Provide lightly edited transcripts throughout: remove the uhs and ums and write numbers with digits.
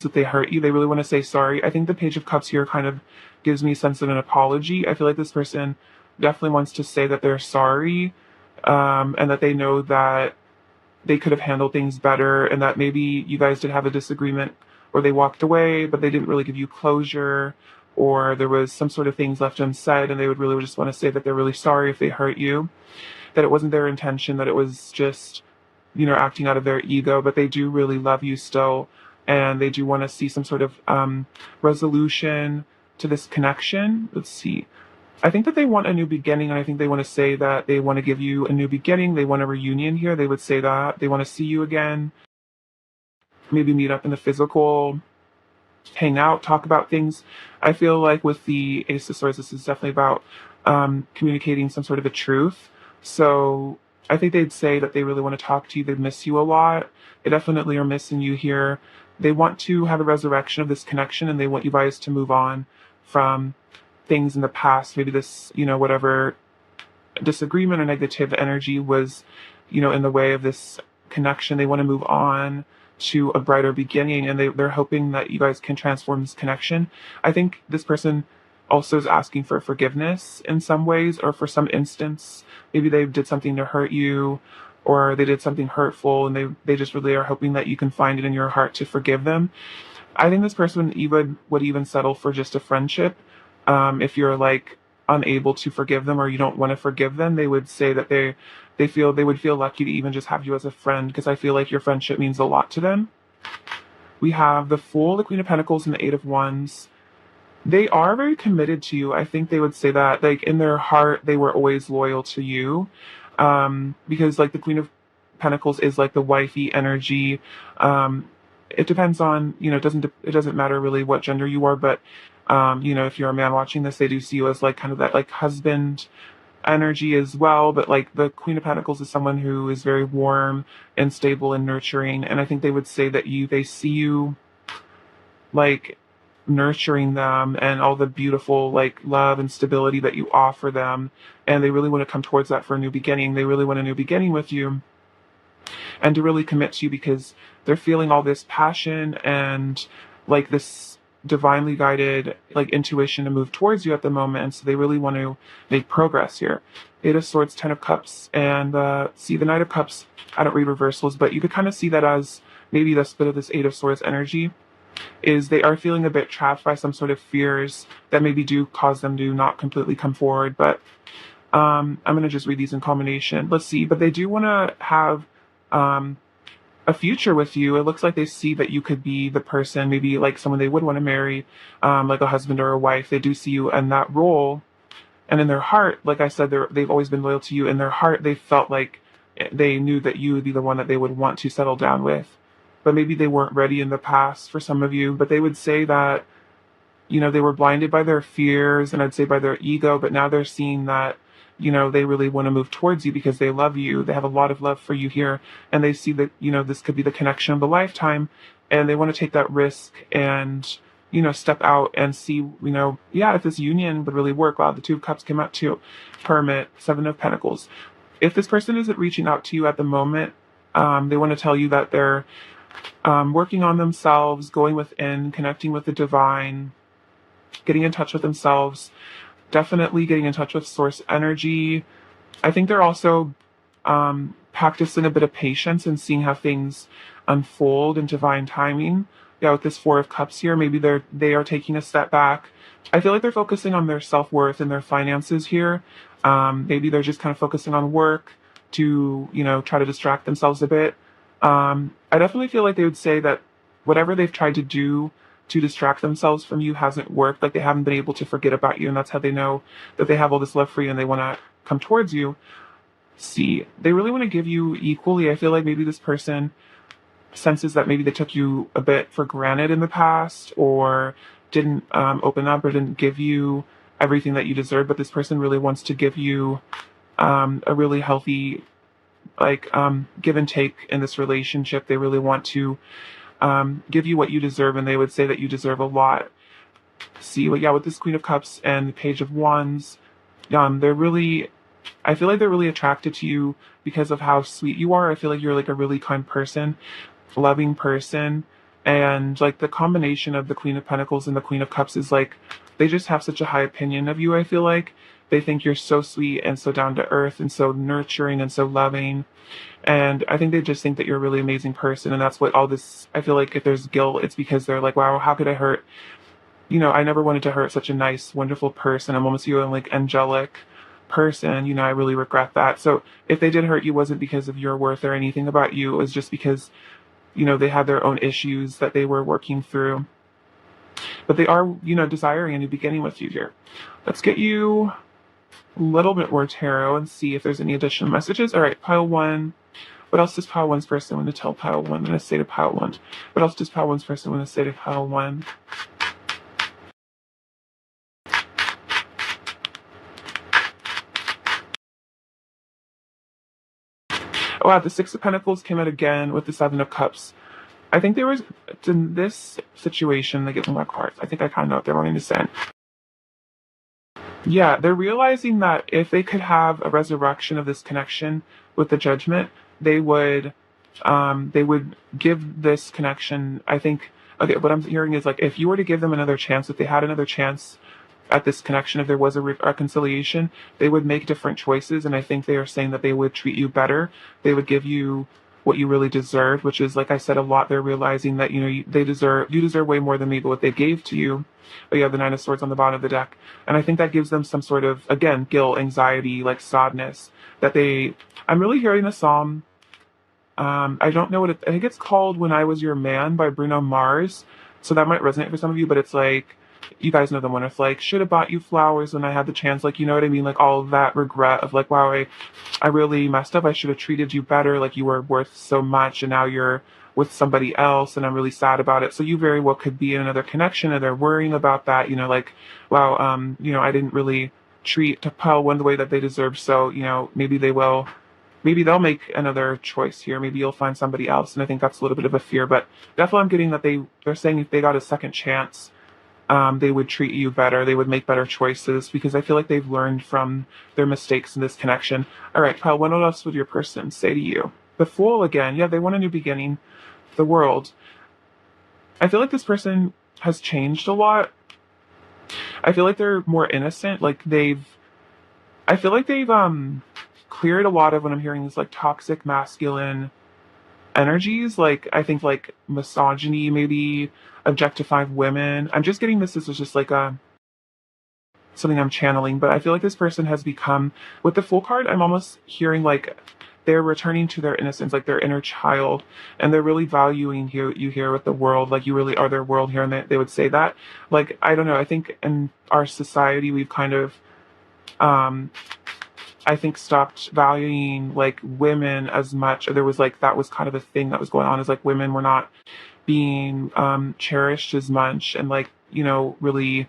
that they hurt you. They really want to say sorry. I think the Page of Cups here kind of gives me a sense of an apology. I feel like this person definitely wants to say that they're sorry, and that they know that they could have handled things better, and that maybe you guys did have a disagreement or they walked away, but they didn't really give you closure, or there was some sort of things left unsaid, and they would really just want to say that they're really sorry if they hurt you, that it wasn't their intention, that it was just, acting out of their ego, but they do really love you still, and they do want to see some sort of resolution to this connection. Let's see. I think that they want a new beginning, and I think they want to say that they want to give you a new beginning. They want a reunion here. They would say that. They want to see you again, maybe meet up in the physical, hang out, talk about things. I feel like with the Ace of Swords, this is definitely about communicating some sort of a truth. So I think they'd say that they really want to talk to you. They miss you a lot. They definitely are missing you here. They want to have a resurrection of this connection, and they want you guys to move on from things in the past. Maybe this, whatever disagreement or negative energy was, in the way of this connection. They want to move on to a brighter beginning, and they're hoping that you guys can transform this connection. I think this person also is asking for forgiveness in some ways, or for some instance, maybe they did something to hurt you, or they did something hurtful, and they just really are hoping that you can find it in your heart to forgive them. I think this person even would even settle for just a friendship. If you're like unable to forgive them, or you don't want to forgive them, they would say that they would feel lucky to even just have you as a friend, because I feel like your friendship means a lot to them. We have the Fool, the Queen of Pentacles, and the Eight of Wands. They are very committed to you. I think they would say that, like, in their heart, they were always loyal to you. Because like the Queen of Pentacles is like the wifey energy. It depends on, it doesn't matter really what gender you are, but if you're a man watching this, they do see you as like kind of that like husband energy as well. But like the Queen of Pentacles is someone who is very warm and stable and nurturing, and I think they would say that they see you like nurturing them and all the beautiful like love and stability that you offer them, and they really want to come towards that for a new beginning. They really want a new beginning with you, and to really commit to you, because they're feeling all this passion and like this divinely guided like intuition to move towards you at the moment. And so they really want to make progress here. Eight of Swords, Ten of Cups, and see the Knight of Cups. I don't read reversals, but you could kind of see that as maybe the split of this Eight of Swords energy is they are feeling a bit trapped by some sort of fears that maybe do cause them to not completely come forward. But I'm going to just read these in combination. Let's see. But they do want to have a future with you. It looks like they see that you could be the person, maybe like someone they would want to marry, like a husband or a wife. They do see you in that role. And in their heart, like I said, they've always been loyal to you. In their heart, they felt like they knew that you would be the one that they would want to settle down with. But maybe they weren't ready in the past for some of you. But they would say that, they were blinded by their fears, and I'd say by their ego. But now they're seeing that, they really want to move towards you because they love you. They have a lot of love for you here. And they see that, this could be the connection of a lifetime. And they want to take that risk and, step out and see, if this union would really work. Wow, the Two of Cups came out too. Hermit, Seven of Pentacles. If this person isn't reaching out to you at the moment, they want to tell you that they're working on themselves, going within, connecting with the divine, getting in touch with themselves, definitely getting in touch with source energy. I think they're also practicing a bit of patience and seeing how things unfold in divine timing. Yeah, with this Four of Cups here, maybe they are taking a step back. I feel like they're focusing on their self-worth and their finances here. Maybe they're just kind of focusing on work to, try to distract themselves a bit. I definitely feel like they would say that whatever they've tried to do to distract themselves from you hasn't worked. Like they haven't been able to forget about you, and that's how they know that they have all this love for you and they want to come towards you. See, they really want to give you equally. I feel like maybe this person senses that maybe they took you a bit for granted in the past, or didn't open up, or didn't give you everything that you deserve. But this person really wants to give you a really healthy give and take in this relationship. They really want to give you what you deserve, and they would say that you deserve a lot. See, with this Queen of Cups and the Page of Wands, I feel like they're really attracted to you because of how sweet you are. I feel like you're like a really kind person, loving person, And like the combination of the Queen of Pentacles and the Queen of Cups is like, they just have such a high opinion of you, I feel like. They think you're so sweet and so down to earth and so nurturing and so loving. And I think they just think that you're a really amazing person. And that's what all this, I feel like if there's guilt, it's because they're like, wow, how could I hurt? I never wanted to hurt such a nice, wonderful person. I'm almost you, like angelic person. I really regret that. So if they did hurt you, it wasn't because of your worth or anything about you. It was just because, they had their own issues that they were working through. But they are, desiring a new beginning with you here. Let's get you a little bit more tarot and see if there's any additional messages. All right, pile one. What else does pile one's person want to tell pile one? I'm going to say to pile one. What else does pile one's person want to say to pile one? Oh, wow, the Six of Pentacles came out again with the Seven of Cups. I think there was, in this situation, they get some more cards. I think I kind of know what they're wanting to say. Yeah, they're realizing that if they could have a resurrection of this connection with the Judgment, they would give this connection, I think, okay, what I'm hearing is like, if you were to give them another chance, if they had another chance at this connection, if there was a reconciliation, they would make different choices. And I think they are saying that they would treat you better. They would give you what you really deserve, which is, like I said, a lot. They're realizing that, you deserve way more than maybe what they gave to you. But you have the Nine of Swords on the bottom of the deck. And I think that gives them some sort of, again, guilt, anxiety, like sadness I'm really hearing a psalm. I don't know I think it's called When I Was Your Man by Bruno Mars. So that might resonate for some of you, but it's like, you guys know the one. It's like, should have bought you flowers when I had the chance. Like, you know what I mean? Like all of that regret of like, wow, I really messed up. I should have treated you better. Like you were worth so much and now you're with somebody else and I'm really sad about it. So you very well could be in another connection and they're worrying about that, like, wow, I didn't really treat pile one the way that they deserve. So, maybe they'll make another choice here. Maybe you'll find somebody else. And I think that's a little bit of a fear, but definitely I'm getting that they're saying if they got a second chance, they would treat you better. They would make better choices because I feel like they've learned from their mistakes in this connection. All right, Kyle, what else would your person say to you? The Fool again. Yeah, they want a new beginning. The World. I feel like this person has changed a lot. I feel like they're more innocent. I feel like they've cleared a lot of what I'm hearing is like toxic masculine energies. Like I think like misogyny, maybe objectifying women. I'm just getting this is just like something I'm channeling, but I feel like this person has become, with the Fool card, I'm almost hearing like they're returning to their innocence, like their inner child, and they're really valuing you here with the world. Like you really are their world here, and they would say that. Like I don't know. I think in our society we've kind of I think stopped valuing like women as much. There was like that was kind of a thing that was going on, is like women were not being cherished as much and like really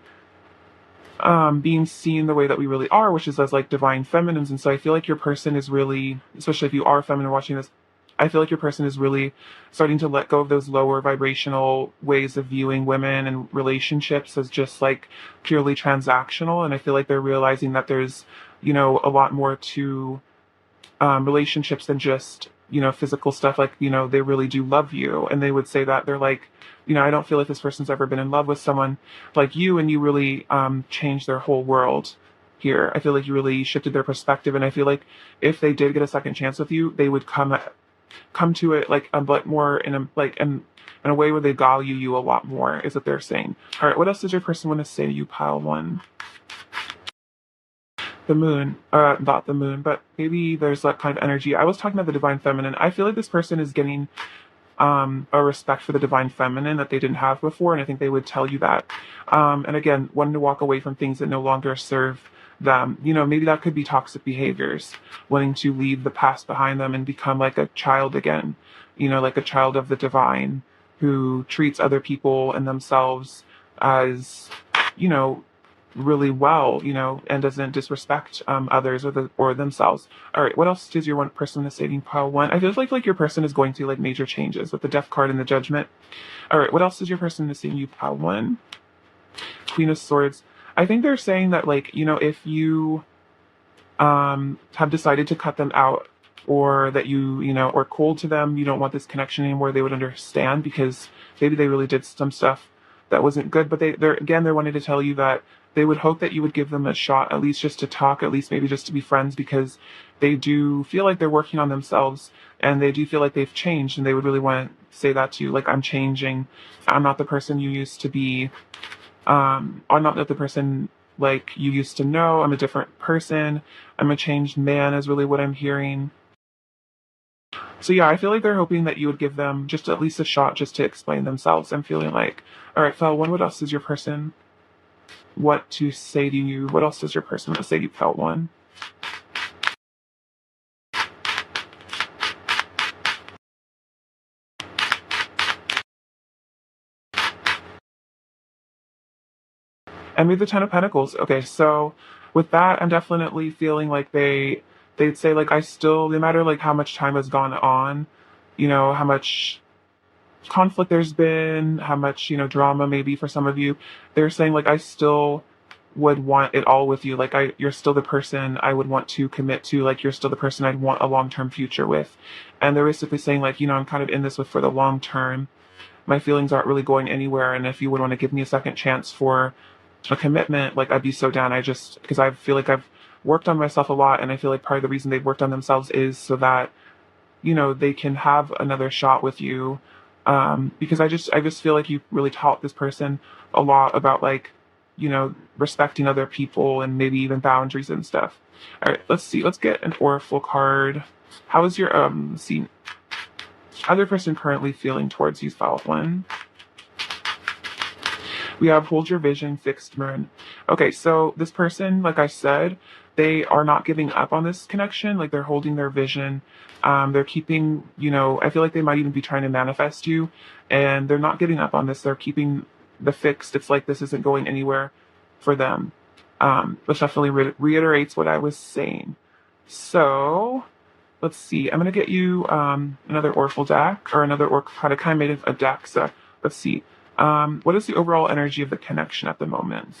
being seen the way that we really are, which is as like divine feminines. And so I feel like your person is really, especially if you are feminine watching this, I feel like your person is really starting to let go of those lower vibrational ways of viewing women and relationships as just like purely transactional. And I feel like they're realizing that there's, a lot more to relationships than just, physical stuff. Like, they really do love you. And they would say that they're like, I don't feel like this person's ever been in love with someone like you, and you really changed their whole world here. I feel like you really shifted their perspective. And I feel like if they did get a second chance with you, they would come to it like a bit more in a way where they value you a lot more, is what they're saying. All right, what else does your person want to say to you, pile one? The Moon, not the Moon, but maybe there's that kind of energy. I was talking about the divine feminine. I feel like this person is getting a respect for the divine feminine that they didn't have before, and I think they would tell you that. And again, wanting to walk away from things that no longer serve them. Maybe that could be toxic behaviors, wanting to leave the past behind them and become like a child again, like a child of the divine who treats other people and themselves as, really well, and doesn't disrespect others or themselves. All right, what else does your one person is saying, pile one? I feel like your person is going through like major changes with the Death card and the Judgment. All right, what else does your person is saying, you, pile one? Queen of Swords. I think they're saying that like, if you have decided to cut them out, or that you are cold to them, you don't want this connection anymore, they would understand, because maybe they really did some stuff that wasn't good, but they're wanting to tell you that they would hope that you would give them a shot, at least just to talk, at least maybe just to be friends, because they do feel like they're working on themselves and they do feel like they've changed, and they would really want to say that to you, like, I'm changing. I'm not the person you used to be. I'm not the person like you used to know. I'm a different person. I'm a changed man is really what I'm hearing. So yeah, I feel like they're hoping that you would give them just at least a shot just to explain themselves. I'm feeling like, all right, Fel, what else does your person want to say to you? What else does your person want to say to you, Fel one? And we have the Ten of Pentacles. Okay, so with that, I'm definitely feeling like they'd say like I still, no matter like how much time has gone on, how much conflict there's been, how much, drama maybe for some of you, they're saying like I still would want it all with you. Like you're still the person I would want to commit to, like you're still the person I'd want a long-term future with. And they're basically saying like, I'm kind of in this with for the long term. My feelings aren't really going anywhere, and if you would want to give me a second chance for a commitment, like I'd be so down. Because I feel like I've worked on myself a lot, and I feel like part of the reason they've worked on themselves is so that they can have another shot with you. Because I just feel like you really taught this person a lot about like, respecting other people and maybe even boundaries and stuff. All right, let's see. Let's get an oracle card. How is your other person currently feeling towards you, Foul One? We have hold your vision, fixed moon. Okay, so this person, like I said, they are not giving up on this connection. Like they're holding their vision. They're keeping, I feel like they might even be trying to manifest you, and they're not giving up on this. They're keeping the fixed. It's like this isn't going anywhere for them. Which definitely reiterates what I was saying. So let's see. I'm gonna get you another Oracle deck or another Oracle card. I kind of made a deck. So let's see. What is the overall energy of the connection at the moment?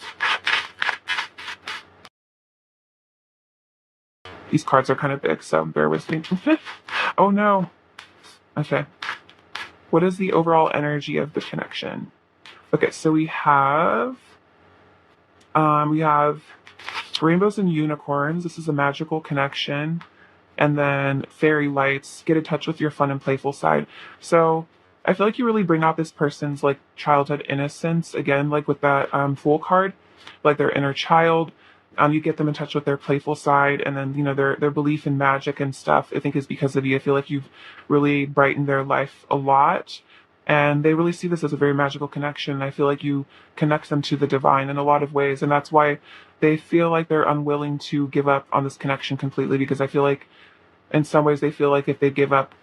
These cards are kind of big, so bear with me. Oh no. Okay. What is the overall energy of the connection? Okay, so we have rainbows and unicorns. This is a magical connection. And then fairy lights, get in touch with your fun and playful side. So I feel like you really bring out this person's like childhood innocence again, like with that Fool card, like their inner child. You get them in touch with their playful side, and then their belief in magic and stuff. I think is because of you. I feel like you've really brightened their life a lot, and they really see this as a very magical connection. I feel like you connect them to the divine in a lot of ways, and that's why they feel like they're unwilling to give up on this connection completely, because I feel like in some ways they feel like if they give up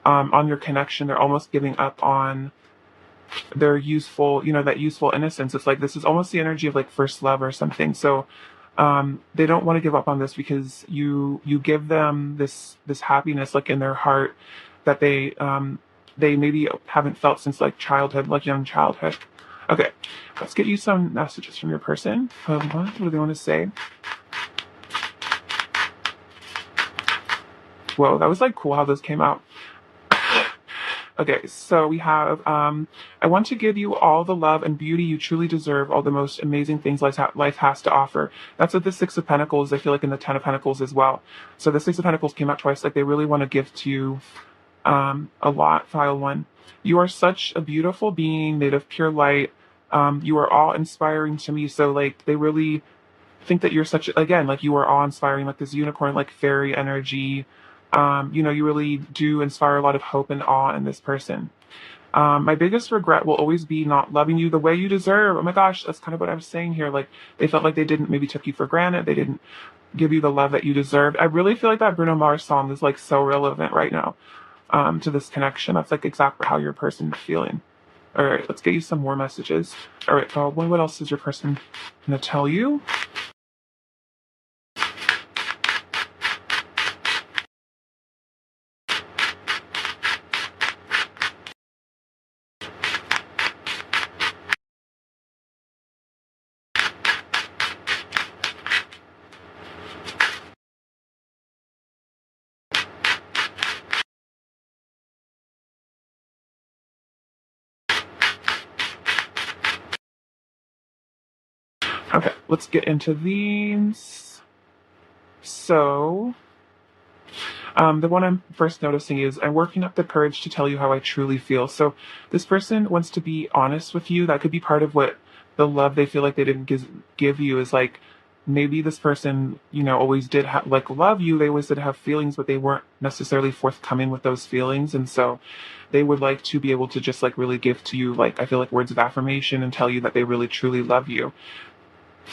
on your connection, they're almost giving up on their useful, that useful innocence. It's like this is almost the energy of like first love or something. So they don't want to give up on this because you give them this happiness like in their heart that they maybe haven't felt since like childhood, like young childhood. Okay, let's get you some messages from your person. What do they want to say? Whoa, that was like cool how this came out. Okay, so we have, I want to give you all the love and beauty you truly deserve, all the most amazing things life has to offer. That's what the Six of Pentacles, I feel like in the Ten of Pentacles as well. So the Six of Pentacles came out twice, like they really want to give to you a lot, File One. You are such a beautiful being made of pure light. You are awe-inspiring to me, so like they really think that you're such, again, like you are awe-inspiring, like this unicorn, like fairy energy. You really do inspire a lot of hope and awe in this person. My biggest regret will always be not loving you the way you deserve. Oh my gosh, that's kind of what I was saying here. Like they felt like they didn't maybe took you for granted. They didn't give you the love that you deserved. I really feel like that Bruno Mars song is like so relevant right now to this connection. That's like exactly how your person is feeling. All right, let's get you some more messages. All right, what else is your person gonna tell you? Okay, let's get into these. So, the one I'm first noticing is I'm working up the courage to tell you how I truly feel. So this person wants to be honest with you. That could be part of what the love they feel like they didn't give you is like maybe this person, always did like love you. They always did have feelings, but they weren't necessarily forthcoming with those feelings. And so they would like to be able to just like really give to you, like, I feel like words of affirmation and tell you that they really truly love you.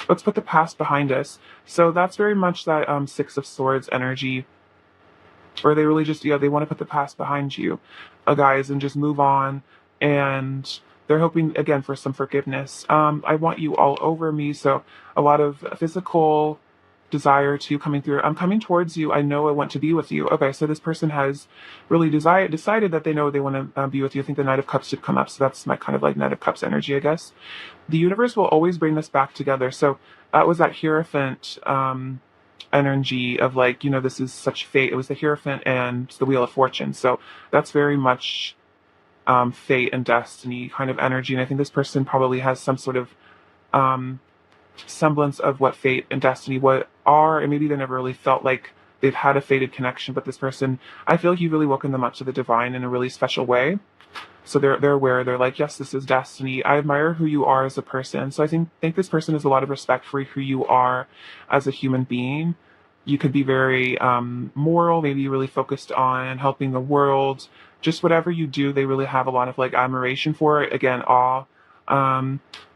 Let's put the past behind us. So that's very much that Six of Swords energy, or they really just, they want to put the past behind you, guys, and just move on. And they're hoping again for some forgiveness. I want you all over me. So a lot of physical desire to coming through. I'm coming towards you. I know I want to be with you. Okay, so this person has really decided that they know they want to be with you. I think the Knight of Cups should come up. So that's my kind of like Knight of Cups energy, I guess. The universe will always bring this back together. So that was that Hierophant energy of like, this is such fate. It was the Hierophant and the Wheel of Fortune. So that's very much fate and destiny kind of energy. And I think this person probably has some sort of semblance of what fate and destiny what are, and maybe they never really felt like they've had a fated connection, but this person, I feel like you've really woken them up to the divine in a really special way. So they're aware. They're like, yes, this is destiny. I admire who you are as a person. So I think this person has a lot of respect for who you are as a human being. You could be very moral, maybe really focused on helping the world. Just whatever you do, they really have a lot of like admiration for it. Again, awe.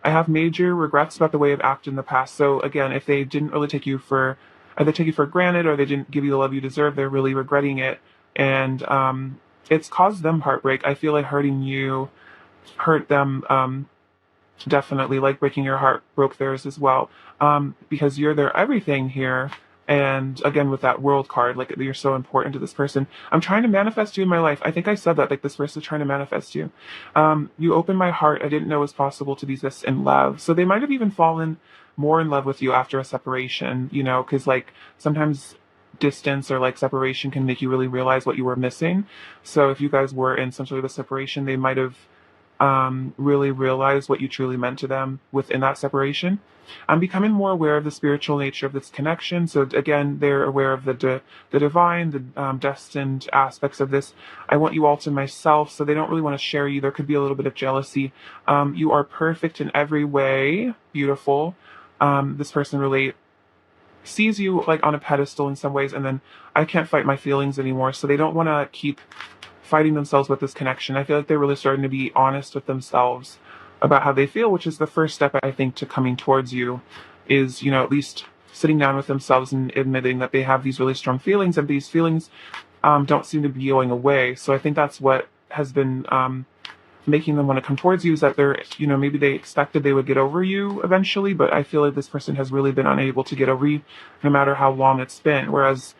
I have major regrets about the way I've acted in the past. So again, if they didn't really take you for, either take you for granted or they didn't give you the love you deserve, they're really regretting it. And it's caused them heartbreak. I feel like hurting you hurt them definitely, like breaking your heart broke theirs as well, because you're their everything here. And again, with that World card, like you're so important to this person. I'm trying to manifest you in my life. I think I said that, like this person is trying to manifest you. You opened my heart. I didn't know it was possible to be this in love. So they might have even fallen more in love with you after a separation, because like sometimes distance or like separation can make you really realize what you were missing. So if you guys were in some sort of a separation, they might have really realized what you truly meant to them within that separation. I'm becoming more aware of the spiritual nature of this connection. So again, they're aware of the divine, the destined aspects of this. I want you all to myself, so they don't really want to share you. There could be a little bit of jealousy. You are perfect in every way, beautiful. This person really sees you like on a pedestal in some ways, and then I can't fight my feelings anymore. So they don't want to keep fighting themselves with this connection. I feel like they're really starting to be honest with themselves about how they feel, which is the first step, I think, to coming towards you is, at least sitting down with themselves and admitting that they have these really strong feelings, and these feelings don't seem to be going away. So I think that's what has been making them want to come towards you, is that they're, maybe they expected they would get over you eventually, but I feel like this person has really been unable to get over you no matter how long it's been. Whereas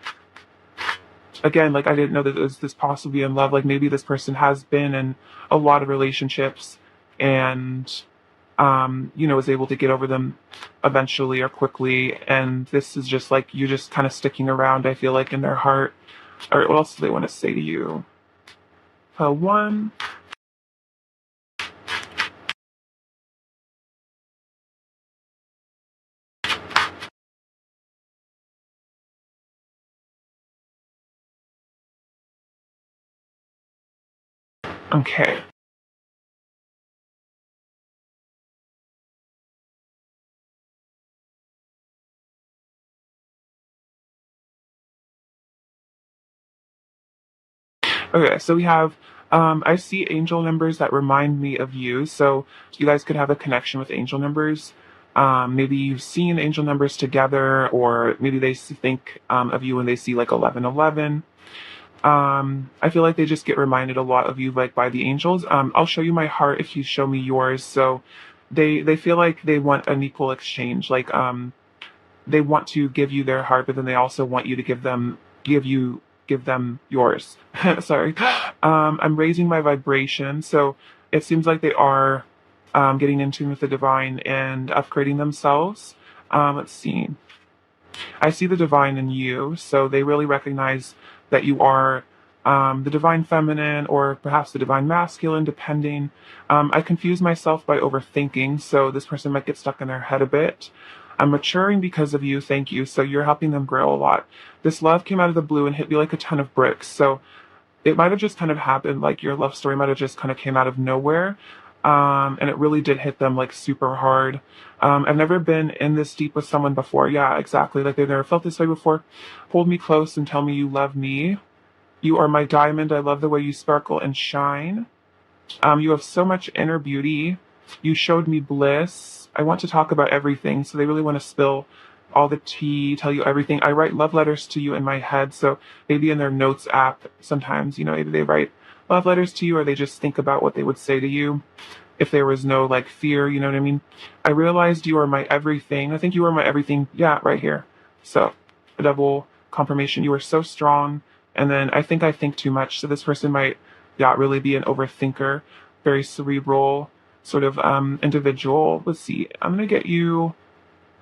again, like I didn't know that it was this possibly in love. Like maybe this person has been in a lot of relationships and, was able to get over them eventually or quickly. And this is just like you just kind of sticking around, I feel like, in their heart. All right, what else do they want to say to you? One. Okay. Okay, so we have, I see angel numbers that remind me of you. So you guys could have a connection with angel numbers. Maybe you've seen angel numbers together, or maybe they think of you when they see like 1111. I feel like they just get reminded a lot of you, like by the angels. I'll show you my heart if you show me yours. So they feel like they want an equal exchange. Like they want to give you their heart, but then they also want you to give them yours. Sorry. I'm raising my vibration, so it seems like they are getting in tune with the divine and upgrading themselves. Let's see. I see the divine in you, so they really recognize that you are the divine feminine or perhaps the divine masculine, depending. I confuse myself by overthinking, so this person might get stuck in their head a bit. I'm maturing because of you, thank you. So you're helping them grow a lot. This love came out of the blue and hit me like a ton of bricks. So it might have just kind of happened, like your love story might have just kind of came out of nowhere. And it really did hit them like super hard. I've never been in this deep with someone before. Yeah, exactly. Like they've never felt this way before. Hold me close and tell me you love me. You are my diamond. I love the way you sparkle and shine. You have so much inner beauty. You showed me bliss. I want to talk about everything. So they really want to spill all the tea, tell you everything. I write love letters to you in my head. So maybe in their notes app, sometimes, maybe they write love letters to you or they just think about what they would say to you if there was no like fear, you know what I mean? I realized you are my everything. I think you are my everything. Yeah, right here. So a double confirmation. You are so strong. And then I think too much. So this person might, yeah, really be an overthinker, very cerebral sort of individual. Let's see. I'm gonna get you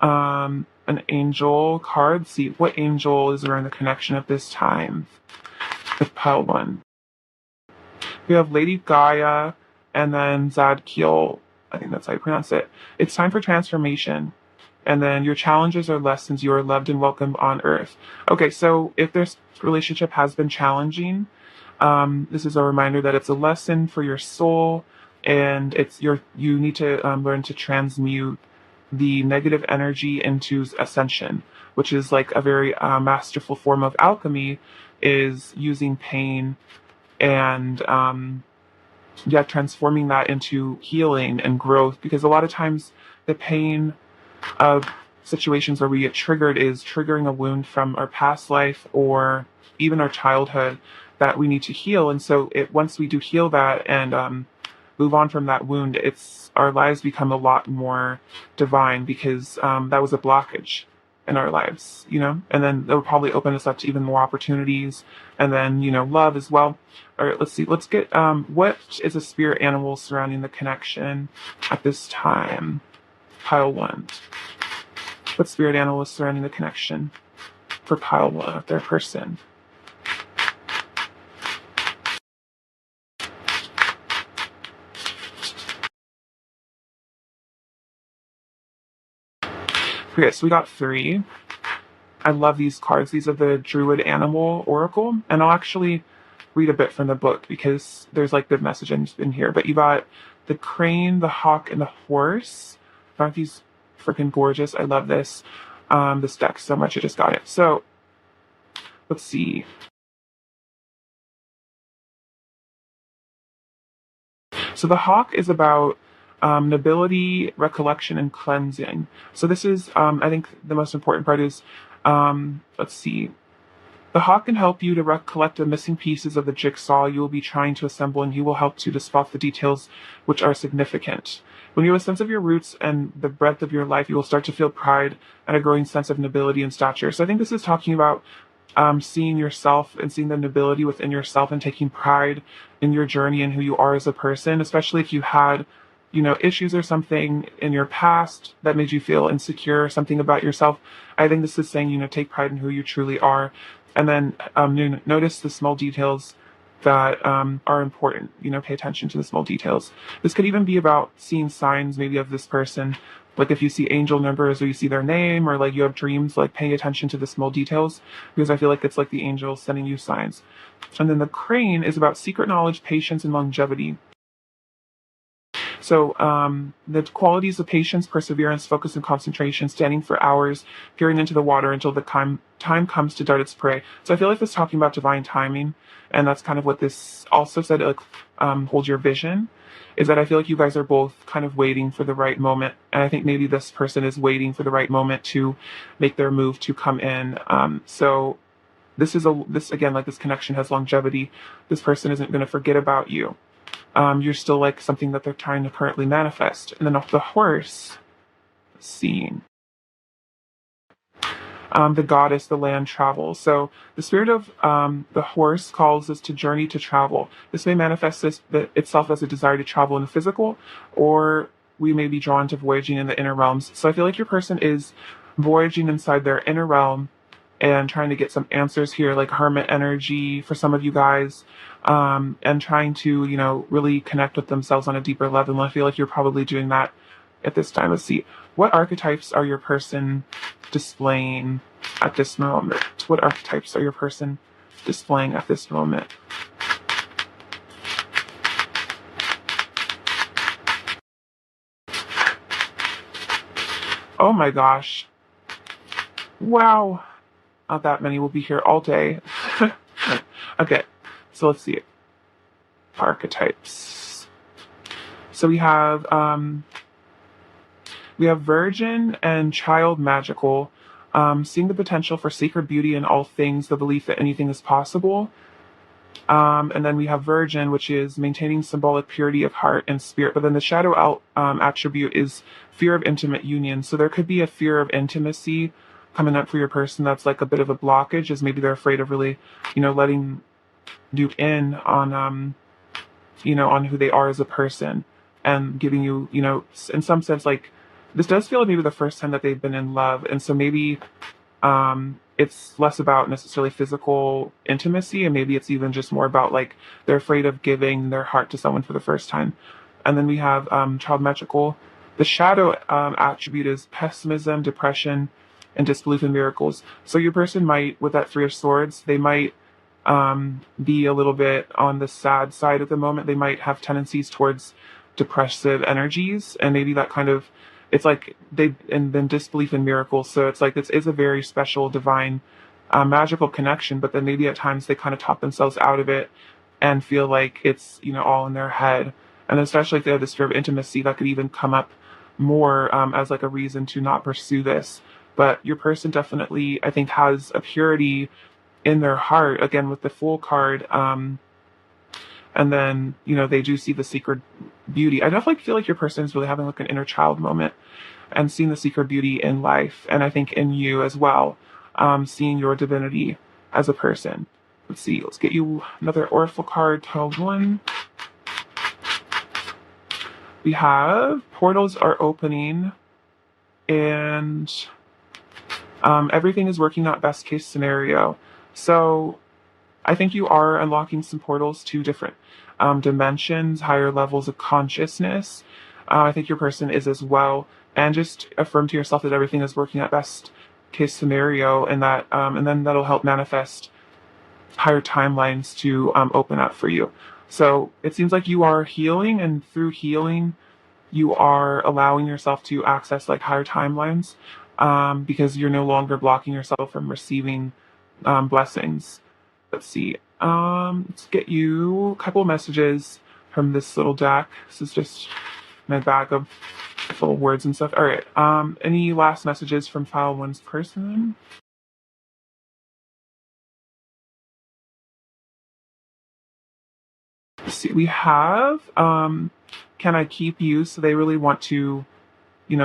an angel card. See what angel is around the connection at this time. The pile one. We have Lady Gaia and then Zadkiel. I think that's how you pronounce it. It's time for transformation. And then your challenges are lessons. You are loved and welcomed on earth. Okay, so if this relationship has been challenging, this is a reminder that it's a lesson for your soul, and you need to learn to transmute the negative energy into ascension, which is like a very masterful form of alchemy, is using pain and transforming that into healing and growth. Because a lot of times the pain of situations where we get triggered is triggering a wound from our past life or even our childhood that we need to heal. And so once we do heal that and move on from that wound, our lives become a lot more divine because that was a blockage in our lives, and then that will probably open us up to even more opportunities, and then love as well. All right, let's get what is a spirit animal surrounding the connection at this time? Pile one. What spirit animal is surrounding the connection for pile one of their person? Okay, so we got 3. I love these cards. These are the Druid Animal Oracle, and I'll actually read a bit from the book because there's like good message in here. But you got the crane, the hawk, and the horse. Aren't these freaking gorgeous? I love this deck so much. I just got it. So let's see. So the hawk is about nobility, recollection, and cleansing. So this is, I think the most important part is, let's see. The hawk can help you to recollect the missing pieces of the jigsaw you will be trying to assemble, and he will help to spot the details which are significant. When you have a sense of your roots and the breadth of your life, you will start to feel pride and a growing sense of nobility and stature. So I think this is talking about seeing yourself and seeing the nobility within yourself and taking pride in your journey and who you are as a person, especially if you had, issues or something in your past that made you feel insecure, something about yourself. I think this is saying, take pride in who you truly are. And then notice the small details that are important. Pay attention to the small details. This could even be about seeing signs maybe of this person. Like if you see angel numbers or you see their name or like you have dreams, like paying attention to the small details, because I feel like it's like the angels sending you signs. And then the crane is about secret knowledge, patience, and longevity. So the qualities of patience, perseverance, focus, and concentration, standing for hours, peering into the water until the time comes to dart its prey. So I feel like this is talking about divine timing, and that's kind of what this also said, like hold your vision, is that I feel like you guys are both kind of waiting for the right moment. And I think maybe this person is waiting for the right moment to make their move to come in. So this again, like this connection has longevity. This person isn't going to forget about you. You're still like something that they're trying to currently manifest. And then off the horse, scene. The goddess, the land travels. So the spirit of the horse calls us to journey to travel. This may manifest itself as a desire to travel in the physical, or we may be drawn to voyaging in the inner realms. So I feel like your person is voyaging inside their inner realm and trying to get some answers here, like hermit energy for some of you guys, and trying to, really connect with themselves on a deeper level. And I feel like you're probably doing that at this time. Let's see. What archetypes are your person displaying at this moment? What archetypes are your person displaying at this moment? Oh my gosh. Wow. Not that many will be here all day. Okay, so let's see. Archetypes. So we have Virgin and Child Magical, seeing the potential for sacred beauty in all things, the belief that anything is possible. And then we have Virgin, which is maintaining symbolic purity of heart and spirit. But then the shadow attribute is fear of intimate union. So there could be a fear of intimacy coming up for your person that's like a bit of a blockage, is maybe they're afraid of really, letting you in on, on who they are as a person, and giving you, in some sense, like, this does feel like maybe the first time that they've been in love. And so maybe it's less about necessarily physical intimacy, and maybe it's even just more about like they're afraid of giving their heart to someone for the first time. And then we have Child Magical. The shadow attribute is pessimism, depression, and disbelief in miracles. So your person might, with that Three of Swords, they might be a little bit on the sad side at the moment. They might have tendencies towards depressive energies, and maybe that kind of, it's like and then disbelief in miracles. So it's like this is a very special, divine, magical connection, but then maybe at times they kind of talk themselves out of it and feel like it's, all in their head. And especially if they have this fear of intimacy, that could even come up more as like a reason to not pursue this. But your person definitely, I think, has a purity in their heart, again, with the Fool card. And then, they do see the secret beauty. I definitely feel like your person is really having like an inner child moment and seeing the secret beauty in life. And I think in you as well, seeing your divinity as a person. Let's see, let's get you another Oracle card, 12-1. We have portals are opening, and everything is working out best case scenario. So I think you are unlocking some portals to different dimensions, higher levels of consciousness. I think your person is as well. And just affirm to yourself that everything is working out best case scenario, and that, and then that'll help manifest higher timelines to open up for you. So it seems like you are healing, and through healing, you are allowing yourself to access like higher timelines, because you're no longer blocking yourself from receiving blessings. Let's see. Let's get you a couple messages from this little deck. This is just my bag of full words and stuff. All right. Any last messages from file one's person? Let's see. We have can I keep you? So they really want to,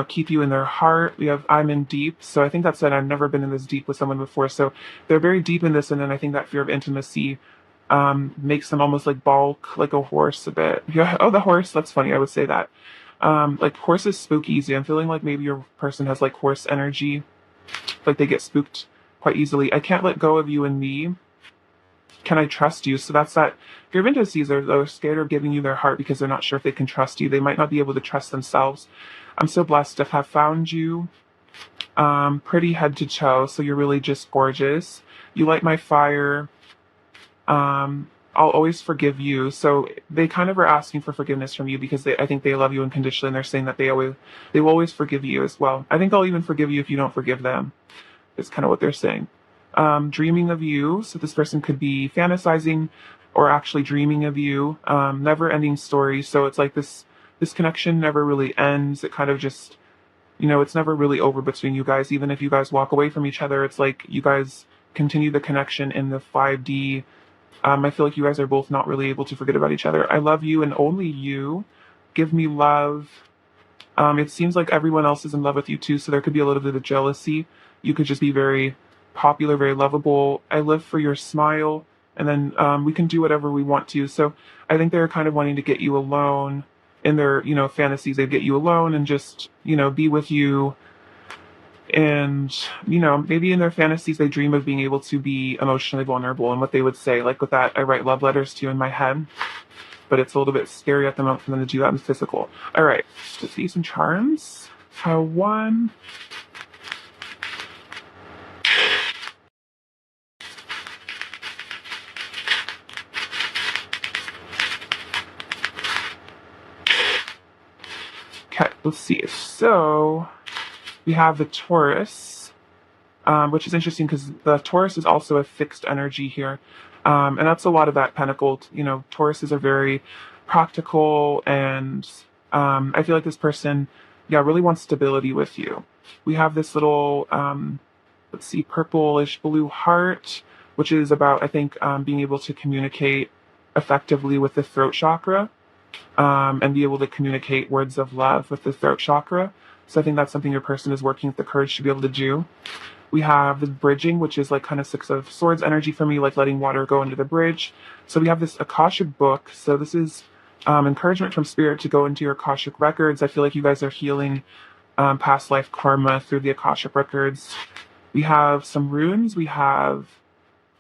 keep you in their heart. We have I'm in deep. So I think that said I've never been in this deep with someone before. So they're very deep in this, and then I think that fear of intimacy makes them almost like balk, like a horse a bit. Yeah. Oh, the horse. That's funny. I would say that. Like horses spook easy. I'm feeling like maybe your person has like horse energy. Like they get spooked quite easily. I can't let go of you and me. Can I trust you? So that's that fear of intimacy. They're scared of giving you their heart because they're not sure if they can trust you. They might not be able to trust themselves. I'm so blessed to have found you. Pretty head to toe. So you're really just gorgeous. You light my fire. I'll always forgive you. So they kind of are asking for forgiveness from you because I think they love you unconditionally, and they're saying that they will always forgive you as well. I think they'll even forgive you if you don't forgive them. Is kind of what they're saying. Dreaming of you. So this person could be fantasizing or actually dreaming of you. Never ending story. So it's like this connection never really ends. It kind of just, it's never really over between you guys. Even if you guys walk away from each other, it's like you guys continue the connection in the 5D. I feel like you guys are both not really able to forget about each other. I love you and only you. Give me love. It seems like everyone else is in love with you too, so there could be a little bit of jealousy. You could just be very popular, very lovable. I live for your smile, and then we can do whatever we want to. So I think they're kind of wanting to get you alone in their, fantasies. They get you alone and just, be with you And, maybe in their fantasies, they dream of being able to be emotionally vulnerable, and what they would say, like with that, I write love letters to you in my head, but it's a little bit scary at the moment for them to do that in the physical. All right, let's see some charms. Pile 1. Okay, let's see. So we have the Taurus, which is interesting because the Taurus is also a fixed energy here. And that's a lot of that pentacle. Tauruses are very practical, and I feel like this person, yeah, really wants stability with you. We have this little, let's see, purplish blue heart, which is about, I think, being able to communicate effectively with the throat chakra, and be able to communicate words of love with the throat chakra. So I think that's something your person is working with the courage to be able to do. We have the bridging, which is like kind of Six of Swords energy for me, like letting water go into the bridge. So we have this Akashic book. So this is encouragement from spirit to go into your Akashic records. I feel like you guys are healing past life karma through the Akashic records. We have some runes. We have,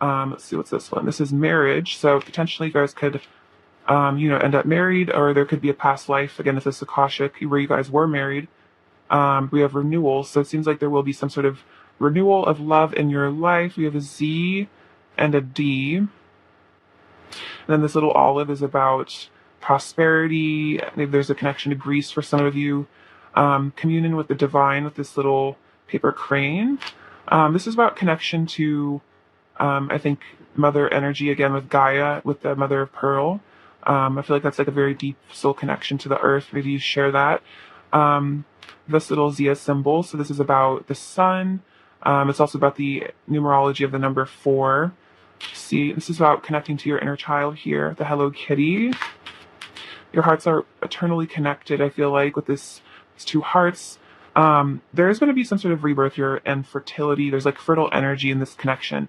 let's see, what's this one? This is marriage. So potentially you guys could, end up married, or there could be a past life. Again, this is Akashic, where you guys were married. We have renewal. So it seems like there will be some sort of renewal of love in your life. We have a Z and a D. And then this little olive is about prosperity. Maybe there's a connection to Greece for some of you. Communion with the divine with this little paper crane. This is about connection to, I think, mother energy, again with Gaia, with the mother of pearl. I feel like that's like a very deep soul connection to the earth. Maybe you share that. This little Zia symbol. So this is about the sun. It's also about the numerology of the number 4. See, this is about connecting to your inner child here, the Hello Kitty. Your hearts are eternally connected, I feel like, with these 2 hearts. There's going to be some sort of rebirth here and fertility. There's like fertile energy in this connection.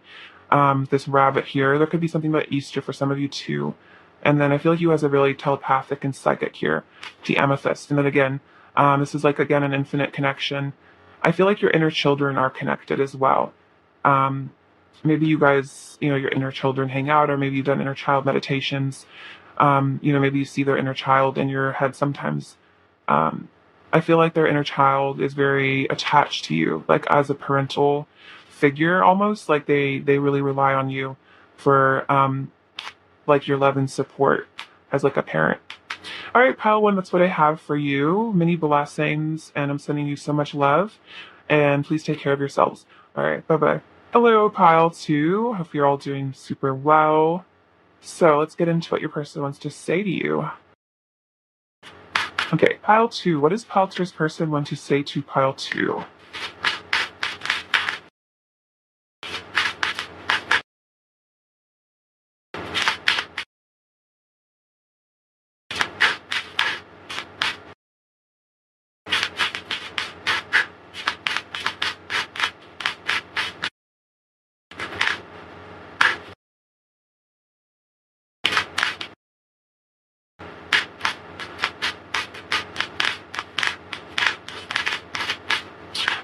This rabbit here. There could be something about Easter for some of you too. And then I feel like you guys are really telepathic and psychic here. The amethyst. And then again, this is like, again, an infinite connection. I feel like your inner children are connected as well. Maybe you guys, your inner children hang out, or maybe you've done inner child meditations. Maybe you see their inner child in your head sometimes. I feel like their inner child is very attached to you, like as a parental figure almost. Like they really rely on you for like your love and support as like a parent. All right, pile 1, that's what I have for you. Many blessings, and I'm sending you so much love. And please take care of yourselves. All right, bye-bye. Hello, pile 2. Hope you're all doing super well. So let's get into what your person wants to say to you. Okay, pile 2. What does pile 2's person want to say to pile 2?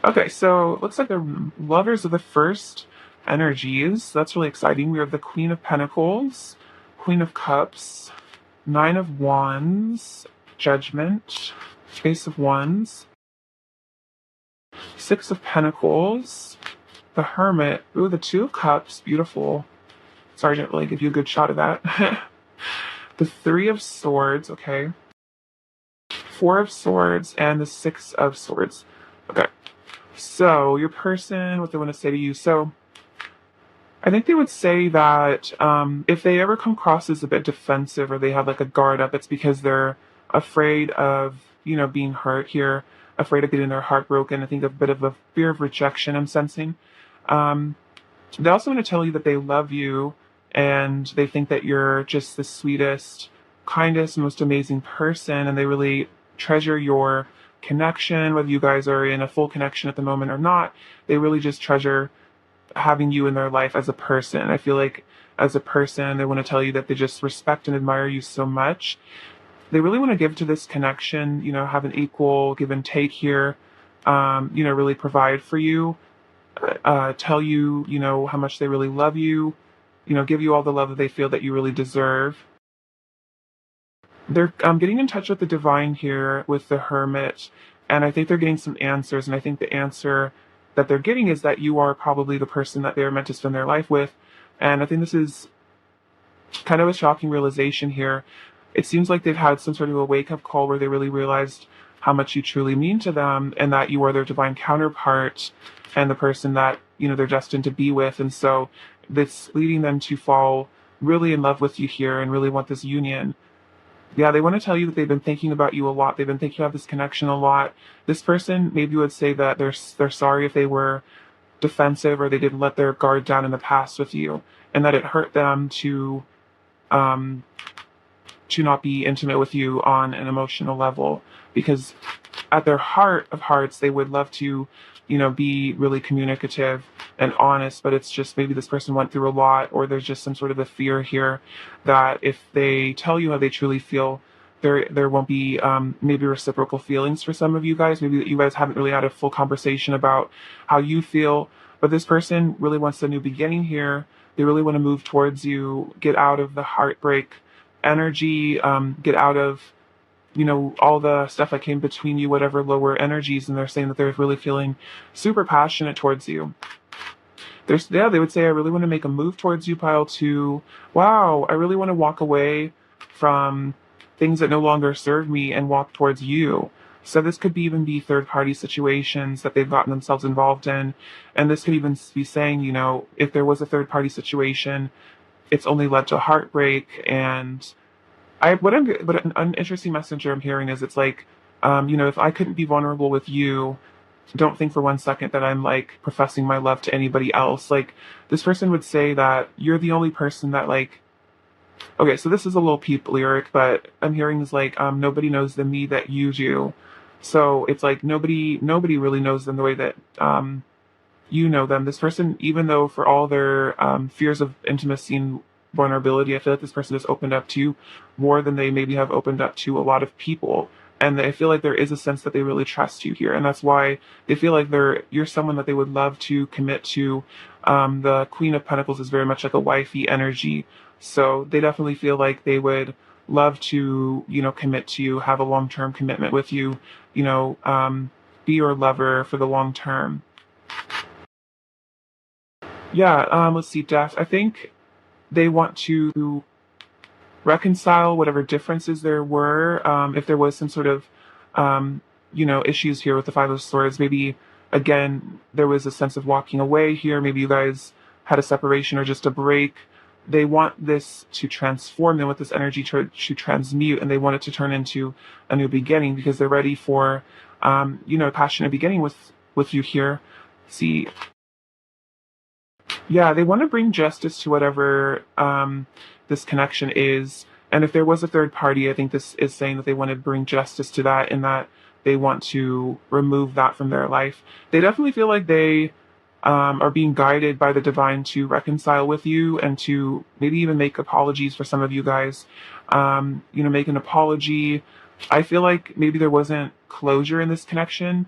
Okay, so looks like the lovers of the first energies. That's really exciting. We have the Queen of Pentacles, Queen of Cups, 9 of Wands, Judgment, Ace of Wands, 6 of Pentacles, the Hermit. Ooh, the 2 of Cups, beautiful. Sorry, I didn't really give you a good shot of that. The 3 of Swords, okay. 4 of Swords, and the 6 of Swords. Okay. So, your person, what they want to say to you. So, I think they would say that if they ever come across as a bit defensive, or they have like a guard up, it's because they're afraid of, being hurt here, afraid of getting their heart broken. I think a bit of a fear of rejection I'm sensing. They also want to tell you that they love you, and they think that you're just the sweetest, kindest, most amazing person, and they really treasure your connection, whether you guys are in a full connection at the moment or not. They really just treasure having you in their life as a person. I feel like as a person, they want to tell you that they just respect and admire you so much. They really want to give to this connection, have an equal give and take here. really provide for you, tell you, how much they really love you, give you all the love that they feel that you really deserve. They're getting in touch with the divine here with the hermit, and I think they're getting some answers. And I think the answer that they're getting is that you are probably the person that they're meant to spend their life with. And I think this is kind of a shocking realization here. It seems like they've had some sort of a wake up call where they really realized how much you truly mean to them and that you are their divine counterpart and the person that, they're destined to be with. And so that's leading them to fall really in love with you here and really want this union. Yeah, they want to tell you that they've been thinking about you a lot. They've been thinking about this connection a lot. This person maybe would say that they're sorry if they were defensive or they didn't let their guard down in the past with you, and that it hurt them um, to not be intimate with you on an emotional level, because at their heart of hearts they would love to be really communicative and honest, but it's just maybe this person went through a lot, or there's just some sort of a fear here that if they tell you how they truly feel, there won't be maybe reciprocal feelings for some of you guys. Maybe that you guys haven't really had a full conversation about how you feel, but this person really wants a new beginning here. They really want to move towards you, get out of the heartbreak energy, get out of all the stuff that came between you, whatever lower energies, and they're saying that they're really feeling super passionate towards you. They would say, I really want to make a move towards you, pile two. Wow, I really want to walk away from things that no longer serve me and walk towards you. So this could even be third party situations that they've gotten themselves involved in. And this could even be saying, if there was a third party situation, it's only led to heartbreak. And what an interesting messenger I'm hearing is, it's like, if I couldn't be vulnerable with you, don't think for one second that I'm like professing my love to anybody else. Like, this person would say that you're the only person that, like, okay, so this is a little peep lyric, but I'm hearing is like, nobody knows the me that you do. So it's like nobody really knows them the way that you know them. This person, even though for all their fears of intimacy and vulnerability, I feel like this person has opened up to you more than they maybe have opened up to a lot of people. And I feel like there is a sense that they really trust you here, and that's why they feel like you're someone that they would love to commit to. The Queen of Pentacles is very much like a wifey energy, so they definitely feel like they would love to, commit to you, have a long-term commitment with you, be your lover for the long term. Yeah, let's see, Death. I think they want to reconcile whatever differences there were. If there was some sort of, issues here with the Five of Swords, maybe, again, there was a sense of walking away here. Maybe you guys had a separation or just a break. They want this to transform. They want this energy to transmute, and they want it to turn into a new beginning because they're ready for, a passionate beginning with you here. See, yeah, they want to bring justice to whatever this connection is. And if there was a third party, I think this is saying that they want to bring justice to that and that they want to remove that from their life. They definitely feel like they are being guided by the divine to reconcile with you and to maybe even make apologies for some of you guys. Make an apology. I feel like maybe there wasn't closure in this connection.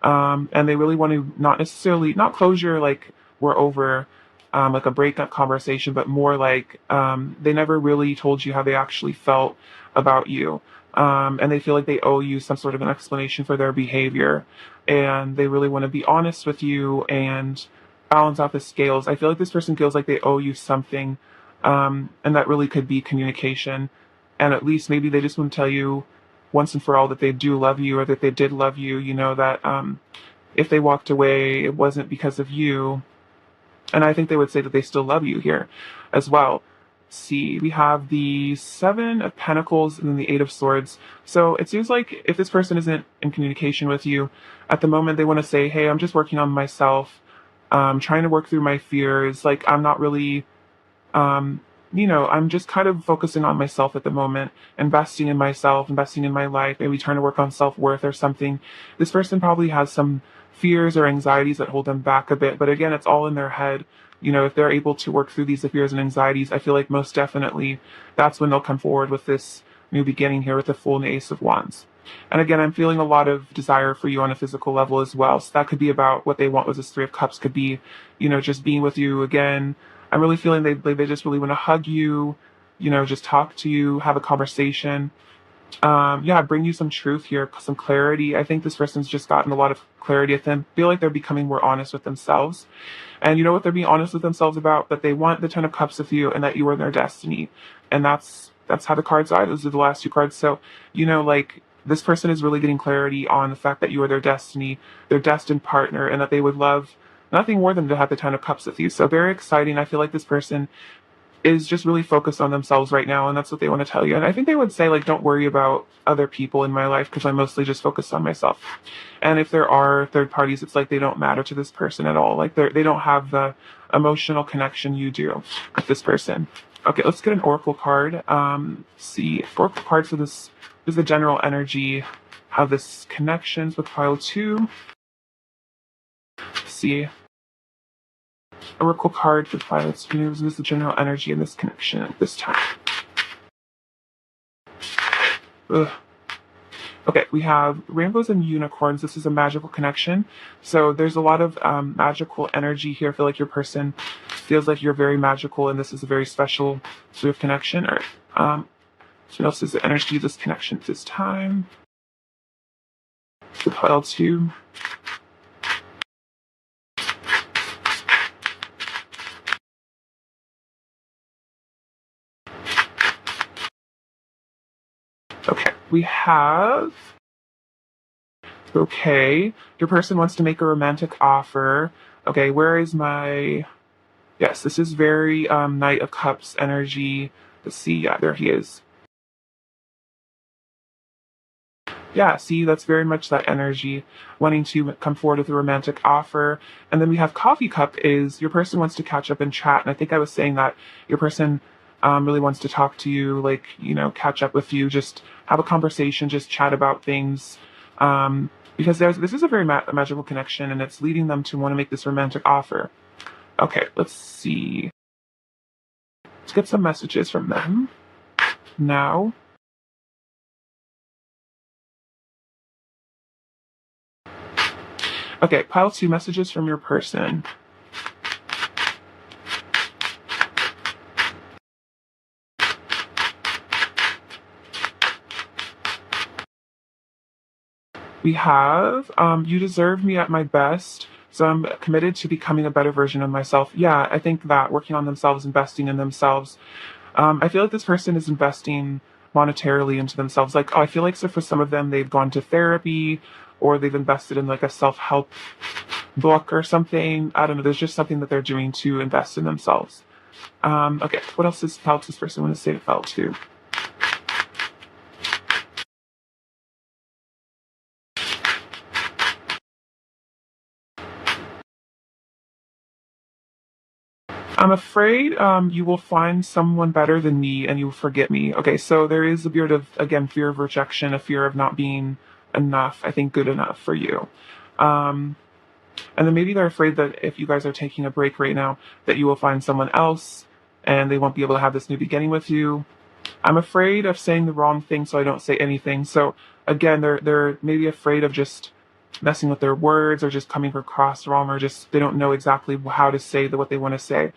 And they really want to not closure like we're over, like a breakup conversation, but more like they never really told you how they actually felt about you. And they feel like they owe you some sort of an explanation for their behavior. And they really want to be honest with you and balance out the scales. I feel like this person feels like they owe you something. And that really could be communication. And at least maybe they just want to tell you once and for all that they do love you, or that they did love you, that if they walked away, it wasn't because of you. And I think they would say that they still love you here as well. See, we have the Seven of Pentacles and then the Eight of Swords. So it seems like if this person isn't in communication with you at the moment, they want to say, hey, I'm just working on myself, trying to work through my fears. Like, I'm not really, I'm just kind of focusing on myself at the moment, investing in myself, investing in my life, maybe trying to work on self-worth or something. This person probably has some fears or anxieties that hold them back a bit. But again, it's all in their head. If they're able to work through these fears and anxieties, I feel like most definitely that's when they'll come forward with this new beginning here with the Fool and the Ace of Wands. And again, I'm feeling a lot of desire for you on a physical level as well. So that could be about what they want with this Three of Cups, could be, just being with you again. I'm really feeling they just really want to hug you, just talk to you, have a conversation. Yeah, bring you some truth here, some clarity. I think this person's just gotten a lot of clarity. I feel like they're becoming more honest with themselves. And you know what they're being honest with themselves about? That they want the Ten of Cups with you and that you are their destiny. And that's how the cards are. Those are the last two cards. So, like this person is really getting clarity on the fact that you are their destiny, their destined partner, and that they would love nothing more than to have the Ten of Cups with you. So very exciting. I feel like this person is just really focused on themselves right now, and that's what they want to tell you. And I think they would say, like, don't worry about other people in my life because I'm mostly just focused on myself. And if there are third parties, it's like they don't matter to this person at all. Like they don't have the emotional connection you do with this person. Okay, let's get an oracle card. See, oracle cards for this is the general energy, how this connections with pile 2. See, oracle card for pile 2 is this the general energy in this connection at this time. Ugh. Okay, we have rainbows and unicorns. This is a magical connection. So there's a lot of magical energy here. I feel like your person feels like you're very magical, and this is a very special sort of connection. Or what else is the energy of this connection at this time? The pile 2. Okay, we have... Okay, your person wants to make a romantic offer. Okay, where is my... Yes, this is very Knight of Cups energy. Let's see, yeah, there he is. Yeah, see, that's very much that energy, wanting to come forward with a romantic offer. And then we have Coffee Cup is your person wants to catch up and chat. And I think I was saying that your person really wants to talk to you, like, catch up with you, just have a conversation, just chat about things. Because this is a very magical connection, and it's leading them to want to make this romantic offer. Okay, let's see. Let's get some messages from them now. Okay, pile 2 messages from your person. We have, you deserve me at my best, so I'm committed to becoming a better version of myself. Yeah, I think that working on themselves, investing in themselves. I feel like this person is investing monetarily into themselves. Like, I feel like so for some of them, they've gone to therapy or they've invested in like a self-help book or something. I don't know. There's just something that they're doing to invest in themselves. Okay, what else does this person want to say to felt to? I'm afraid you will find someone better than me and you will forget me. Okay, so there is a bit of, again, fear of rejection, a fear of not being enough, I think good enough for you. And then maybe they're afraid that if you guys are taking a break right now, that you will find someone else and they won't be able to have this new beginning with you. I'm afraid of saying the wrong thing, so I don't say anything. So again, they're maybe afraid of just messing with their words or just coming across wrong, or just they don't know exactly how to say what they want to say.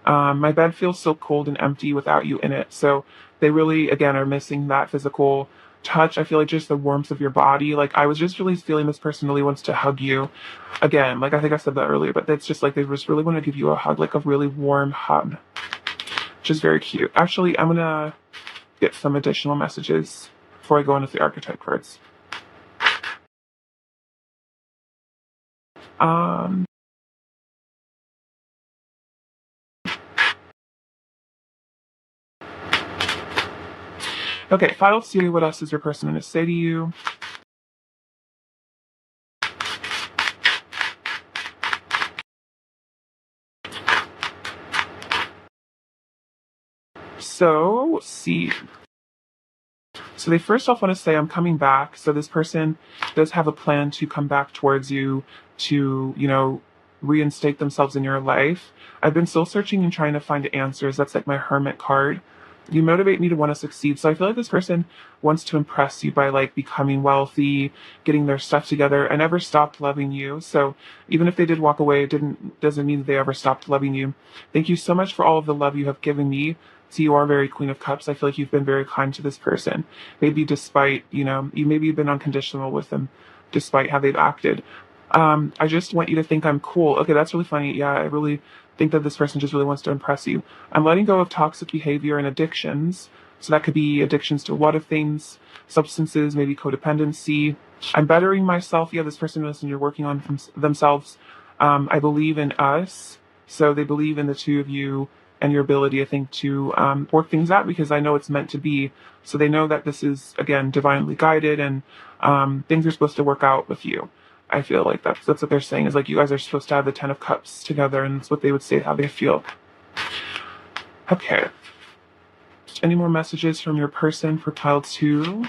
My bed feels so cold and empty without you in it. So they really, again, are missing that physical touch. I feel like just the warmth of your body. Like I was just really feeling this person really wants to hug you. Again, like I think I said that earlier, but it's just like they just really want to give you a hug, like a really warm hug, which is very cute. Actually, I'm gonna get some additional messages before I go into the archetype cards. Okay, file C, what else is your person going to say to you? So, C. So they first off want to say, I'm coming back. So this person does have a plan to come back towards you to, reinstate themselves in your life. I've been soul searching and trying to find answers. That's like my hermit card. You motivate me to want to succeed. So I feel like this person wants to impress you by like becoming wealthy, getting their stuff together. I never stopped loving you. So even if they did walk away, doesn't mean that they ever stopped loving you. Thank you so much for all of the love you have given me. So you are very Queen of Cups. I feel like you've been very kind to this person. Maybe despite, maybe you've been unconditional with them despite how they've acted. I just want you to think I'm cool. Okay, that's really funny. Yeah, I really think that this person just really wants to impress you. I'm letting go of toxic behavior and addictions. So that could be addictions to a lot of things, substances, maybe codependency. I'm bettering myself. Yeah, this person knows you're working on themselves. I believe in us. So they believe in the two of you and your ability, I think, to work things out because I know it's meant to be. So they know that this is, again, divinely guided and things are supposed to work out with you. I feel like that's what they're saying is like you guys are supposed to have the Ten of Cups together, and that's what they would say how they feel. Okay. Any more messages from your person for pile 2?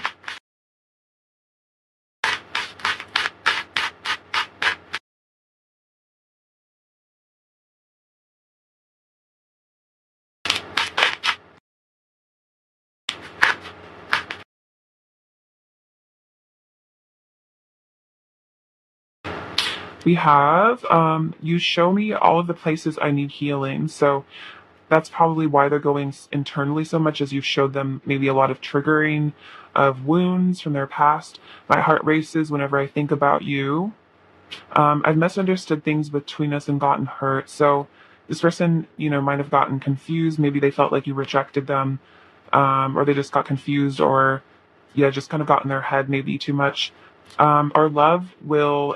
We have you show me all of the places I need healing. So that's probably why they're going internally so much, as you've showed them maybe a lot of triggering of wounds from their past. My heart races whenever I think about you. I've misunderstood things between us and gotten hurt. So this person, might have gotten confused. Maybe they felt like you rejected them, or they just got confused, or yeah, just kind of got in their head maybe too much. Our love will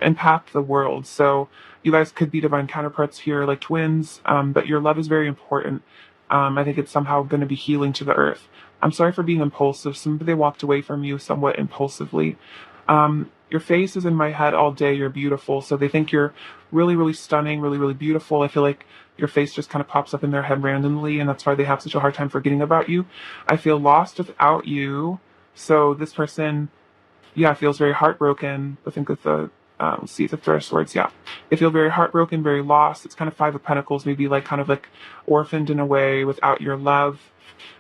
impact the world. So you guys could be divine counterparts here, like twins, but your love is very important. I think it's somehow going to be healing to the earth. I'm sorry for being impulsive. Somebody walked away from you somewhat impulsively. Your face is in my head all day. You're beautiful. So they think you're really, really stunning, really, really beautiful. I feel like your face just kind of pops up in their head randomly, and that's why they have such a hard time forgetting about you. I feel lost without you. So this person, yeah, feels very heartbroken. I think with the the Three of Swords, yeah. They feel very heartbroken, very lost. It's kind of Five of Pentacles, maybe like kind of like orphaned in a way without your love.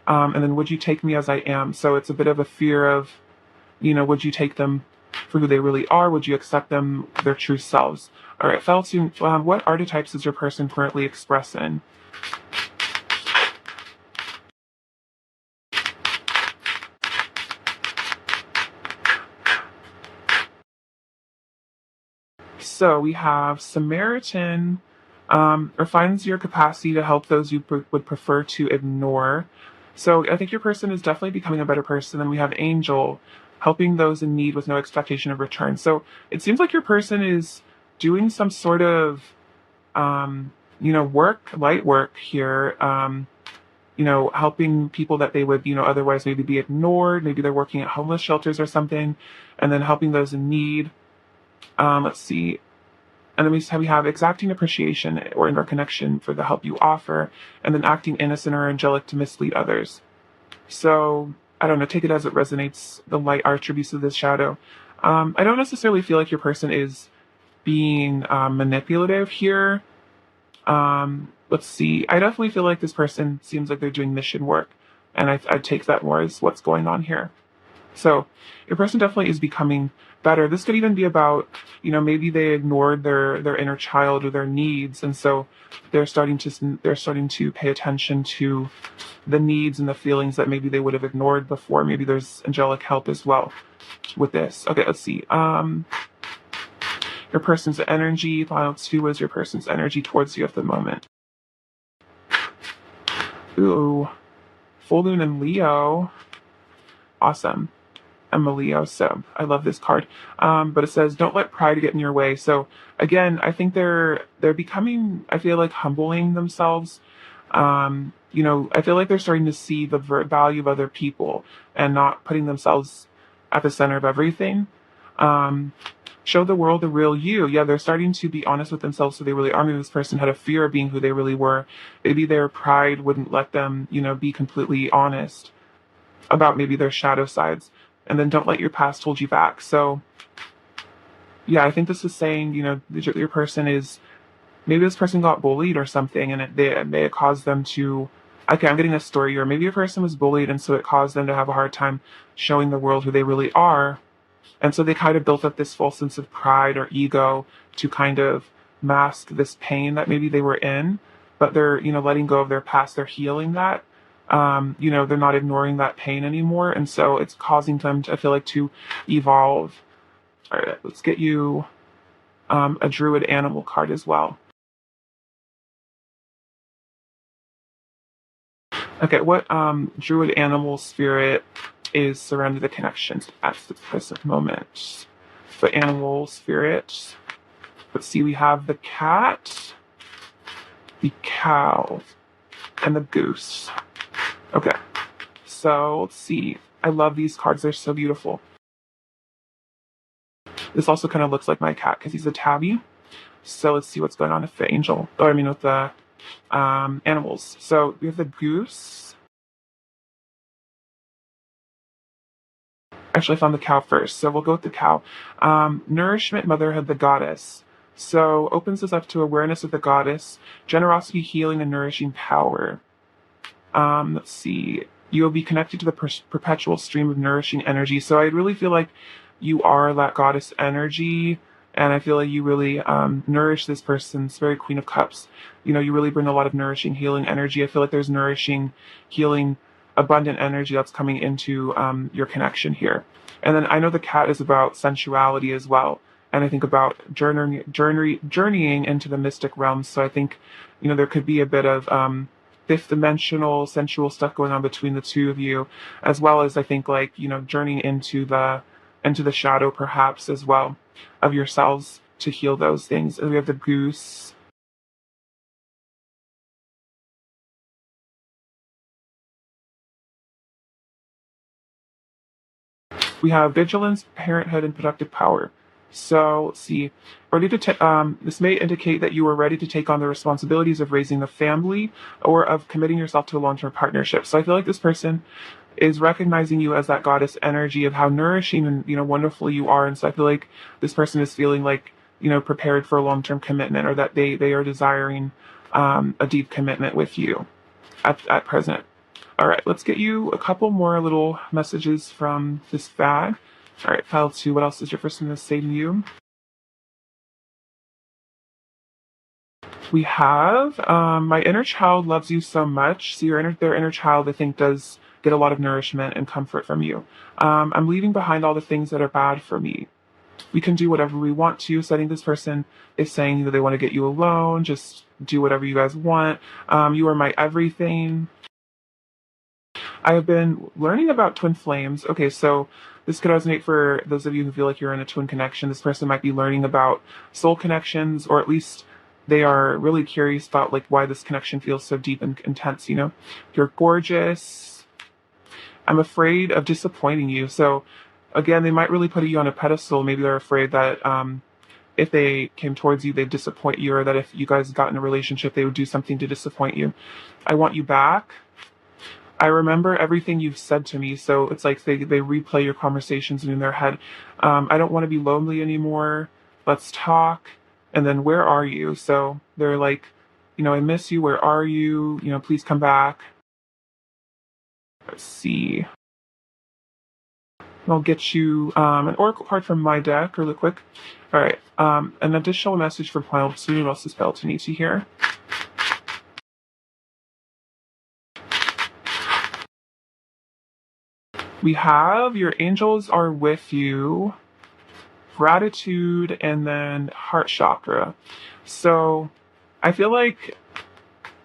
And then would you take me as I am? So it's a bit of a fear of, would you take them for who they really are? Would you accept them, their true selves? All right, Felton, what archetypes is your person currently expressing? So we have Samaritan, refines your capacity to help those you would prefer to ignore. So I think your person is definitely becoming a better person. Then we have Angel, helping those in need with no expectation of return. So it seems like your person is doing some sort of, light work here. Helping people that they would, otherwise maybe be ignored. Maybe they're working at homeless shelters or something, and then helping those in need. Let's see. And then we have exacting appreciation or interconnection for the help you offer, and then acting innocent or angelic to mislead others. So, I don't know, take it as it resonates, the light attributes of this shadow. I don't necessarily feel like your person is being manipulative here. Let's see. I definitely feel like this person seems like they're doing mission work, and I take that more as what's going on here. So your person definitely is becoming better. This could even be about, maybe they ignored their inner child or their needs, and so they're starting to pay attention to the needs and the feelings that maybe they would have ignored before. Maybe there's angelic help as well with this. Okay, let's see. Your person's energy. Pile 2 is your person's energy towards you at the moment. Ooh, full moon in Leo. Awesome. I'm a Leo, so I love this card. But it says, don't let pride get in your way. So again, I think they're becoming, I feel like, humbling themselves. I feel like they're starting to see the value of other people and not putting themselves at the center of everything. Show the world the real you. Yeah, they're starting to be honest with themselves, so they really are. Maybe this person had a fear of being who they really were. Maybe their pride wouldn't let them, be completely honest about maybe their shadow sides. And then don't let your past hold you back. So, yeah, I think this is saying, your person is, maybe this person got bullied or something, and it may have caused them to Okay, I'm getting a story, or maybe a person was bullied and so it caused them to have a hard time showing the world who they really are. And so they kind of built up this false sense of pride or ego to kind of mask this pain that maybe they were in, but they're, letting go of their past, they're healing that. They're not ignoring that pain anymore. And so it's causing them to, I feel like, to evolve. All right, let's get you a druid animal card as well. Okay, what druid animal spirit is surrounding the connections at the present moment? For animal spirits, let's see, we have the cat, the cow, and the goose. Okay, so let's see. I love these cards, they're so beautiful. This also kind of looks like my cat because he's a tabby. So let's see what's going on with the angel, or I mean with the animals. So we have the goose. Actually, I found the cow first, so we'll go with the cow. Nourishment, motherhood, the goddess. So opens us up to awareness of the goddess, generosity, healing, and nourishing power. Let's see. You will be connected to the perpetual stream of nourishing energy. So I really feel like you are that goddess energy, and I feel like you really nourish this person. It's very Queen of Cups. You really bring a lot of nourishing, healing energy. I feel like there's nourishing, healing, abundant energy that's coming into your connection here. And then I know the cat is about sensuality as well. And I think about journeying into the mystic realms. So I think, there could be a bit of fifth dimensional sensual stuff going on between the two of you, as well as I think like, journeying into the shadow perhaps as well of yourselves to heal those things. And we have the goose. We have vigilance, parenthood, and productive power. So let's see, ready to this may indicate that you are ready to take on the responsibilities of raising a family or of committing yourself to a long-term partnership. So I feel like this person is recognizing you as that goddess energy of how nourishing and wonderful you are. And so I feel like this person is feeling like prepared for a long-term commitment, or that they are desiring a deep commitment with you at present. All right, let's get you a couple more little messages from this bag. All right, pile two. What else is your person going to say to you? We have my inner child loves you so much. So their inner child, I think, does get a lot of nourishment and comfort from you. I'm leaving behind all the things that are bad for me. We can do whatever we want to. So I think this person is saying that they want to get you alone. Just do whatever you guys want. You are my everything. I have been learning about twin flames. Okay, so this could resonate for those of you who feel like you're in a twin connection. This person might be learning about soul connections, or at least they are really curious about like why this connection feels so deep and intense. You're gorgeous. I'm afraid of disappointing you. So again, they might really put you on a pedestal. Maybe they're afraid that if they came towards you, they'd disappoint you, or that if you guys got in a relationship, they would do something to disappoint you. I want you back. I remember everything you've said to me, so it's like they replay your conversations in their head. I don't want to be lonely anymore. Let's talk. And then, where are you? So they're like, I miss you. Where are you? Please come back. Let's see. I'll get you an oracle card from my deck really quick. All right. An additional message from pile two. What else is spelled to need to hear? We have your angels are with you, gratitude, and then heart chakra. So I feel like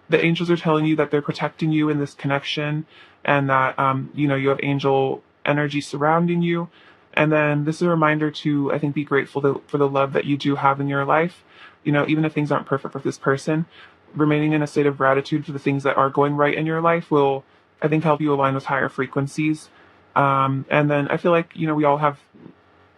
the angels are telling you that they're protecting you in this connection, and that you have angel energy surrounding you. And then this is a reminder to, I think, be grateful for the love that you do have in your life. Even if things aren't perfect with this person, remaining in a state of gratitude for the things that are going right in your life will, I think, help you align with higher frequencies. And then I feel like, we all have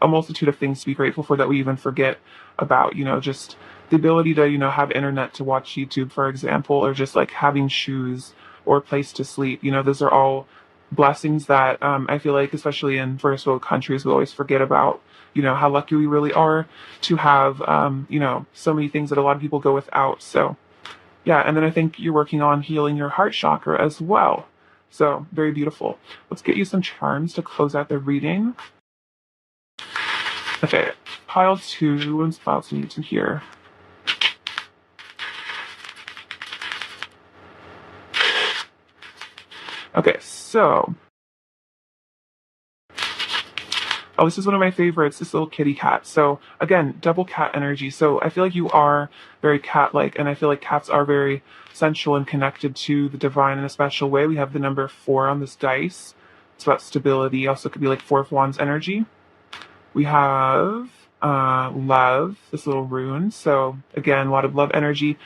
a multitude of things to be grateful for that we even forget about, just the ability to, have internet to watch YouTube, for example, or just like having shoes or a place to sleep. Those are all blessings that I feel like, especially in first world countries, we always forget about, how lucky we really are to have, so many things that a lot of people go without. So Yeah, and then I think you're working on healing your heart chakra as well. So, very beautiful. Let's get you some charms to close out the reading. Okay, pile 2 and pile 2 needs in here. Okay, so oh, this is one of my favorites, this little kitty cat. So again, double cat energy. So I feel like you are very cat-like, and I feel like cats are very sensual and connected to the divine in a special way. We have the number 4 on this dice. It's about stability. Also could be like 4 of Wands energy. We have love, this little rune. So again, a lot of love energy.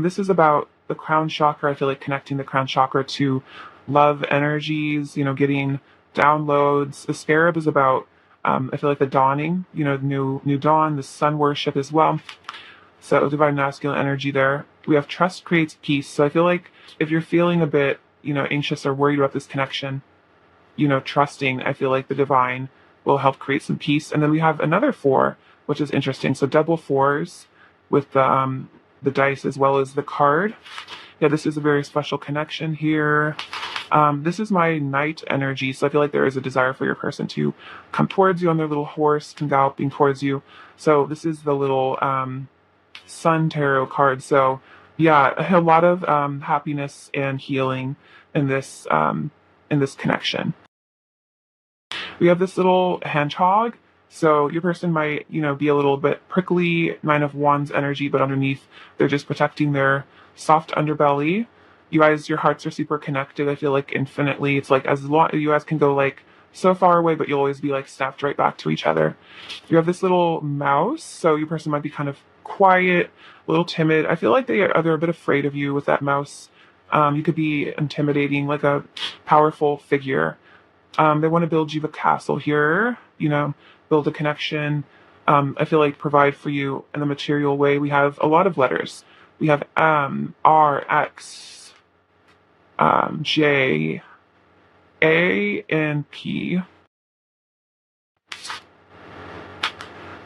This is about the crown chakra. I feel like connecting the crown chakra to love energies, getting downloads. The scarab is about, I feel like the dawning, new dawn, the sun worship as well. So divine masculine energy there. We have trust creates peace. So I feel like if you're feeling a bit, anxious or worried about this connection, trusting, I feel like the divine will help create some peace. And then we have another 4, which is interesting. So double 4s with the dice as well as the card. Yeah, this is a very special connection here. This is my knight energy, so I feel like there is a desire for your person to come towards you on their little horse, come galloping towards you. So this is the little sun tarot card. So yeah, a lot of happiness and healing in this connection. We have this little hedgehog. So your person might, be a little bit prickly, 9 of Wands energy, but underneath they're just protecting their soft underbelly. You guys, your hearts are super connected. I feel like infinitely. It's like as long you guys can go like so far away, but you'll always be like snapped right back to each other. You have this little mouse, so your person might be kind of quiet, a little timid. I feel like they're a bit afraid of you with that mouse. You could be intimidating, like a powerful figure. They want to build you a castle here, build a connection. I feel like provide for you in the material way. We have a lot of letters. We have M, R, X, J, A, and P.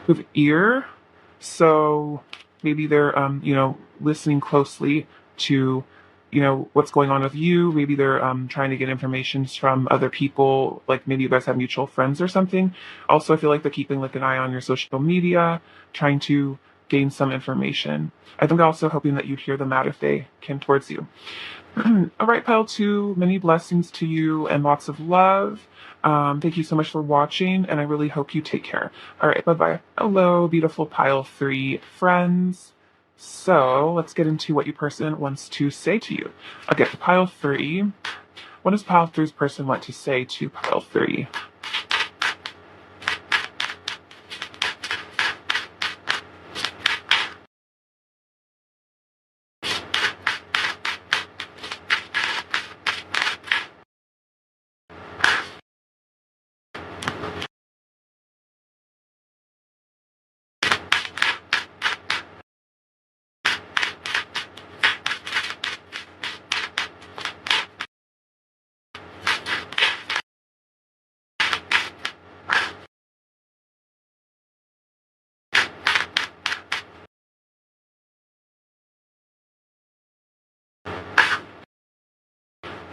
With ear, so maybe they're, listening closely to, what's going on with you. Maybe they're trying to get information from other people, like maybe you guys have mutual friends or something. Also, I feel like they're keeping like an eye on your social media, trying to gain some information. I think they're also hoping that you'd hear them out if they came towards you. All right, pile 2, many blessings to you and lots of love. Thank you so much for watching, and I really hope you take care. All right, bye-bye. Hello, beautiful pile 3 friends. So let's get into what your person wants to say to you. Okay, pile 3. What does pile 3's person want to say to pile 3?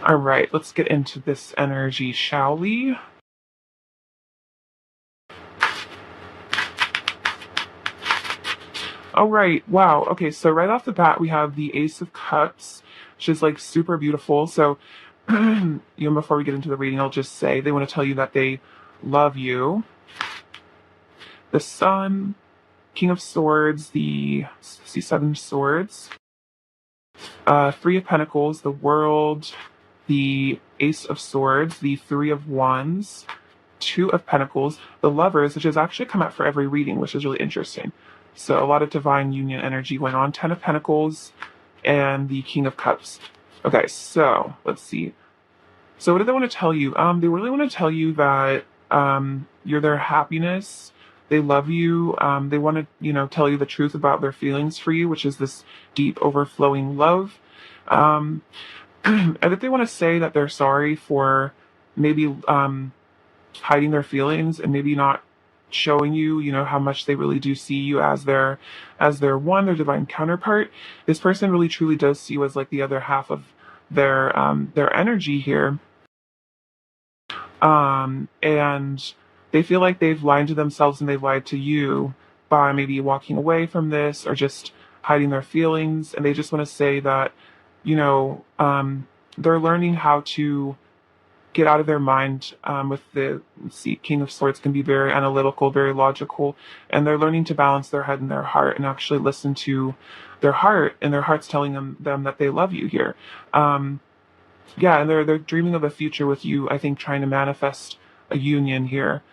All right, let's get into this energy, shall we? All right, wow. Okay, so right off the bat, we have the Ace of Cups, which is like super beautiful. So, before we get into the reading, I'll just say they want to tell you that they love you. The Sun, King of Swords, the 7 Swords, 3 of Pentacles, the World, the Ace of Swords, the 3 of Wands, 2 of Pentacles, the Lovers, which has actually come out for every reading, which is really interesting. So a lot of divine union energy going on, 10 of Pentacles, and the King of Cups. Okay, so let's see. So what do they want to tell you? They really want to tell you that you're their happiness. They love you. They want to, tell you the truth about their feelings for you, which is this deep, overflowing love. I think they want to say that they're sorry for maybe hiding their feelings and maybe not showing you, how much they really do see you as their divine counterpart. This person really truly does see you as like the other half of their energy here. And they feel like they've lied to themselves and they've lied to you by maybe walking away from this or just hiding their feelings. And they just want to say that, they're learning how to get out of their mind. With the King of Swords can be very analytical, very logical, and they're learning to balance their head and their heart and actually listen to their heart, and their heart's telling them that they love you here. Yeah, and they're dreaming of a future with you. I think trying to manifest a union here.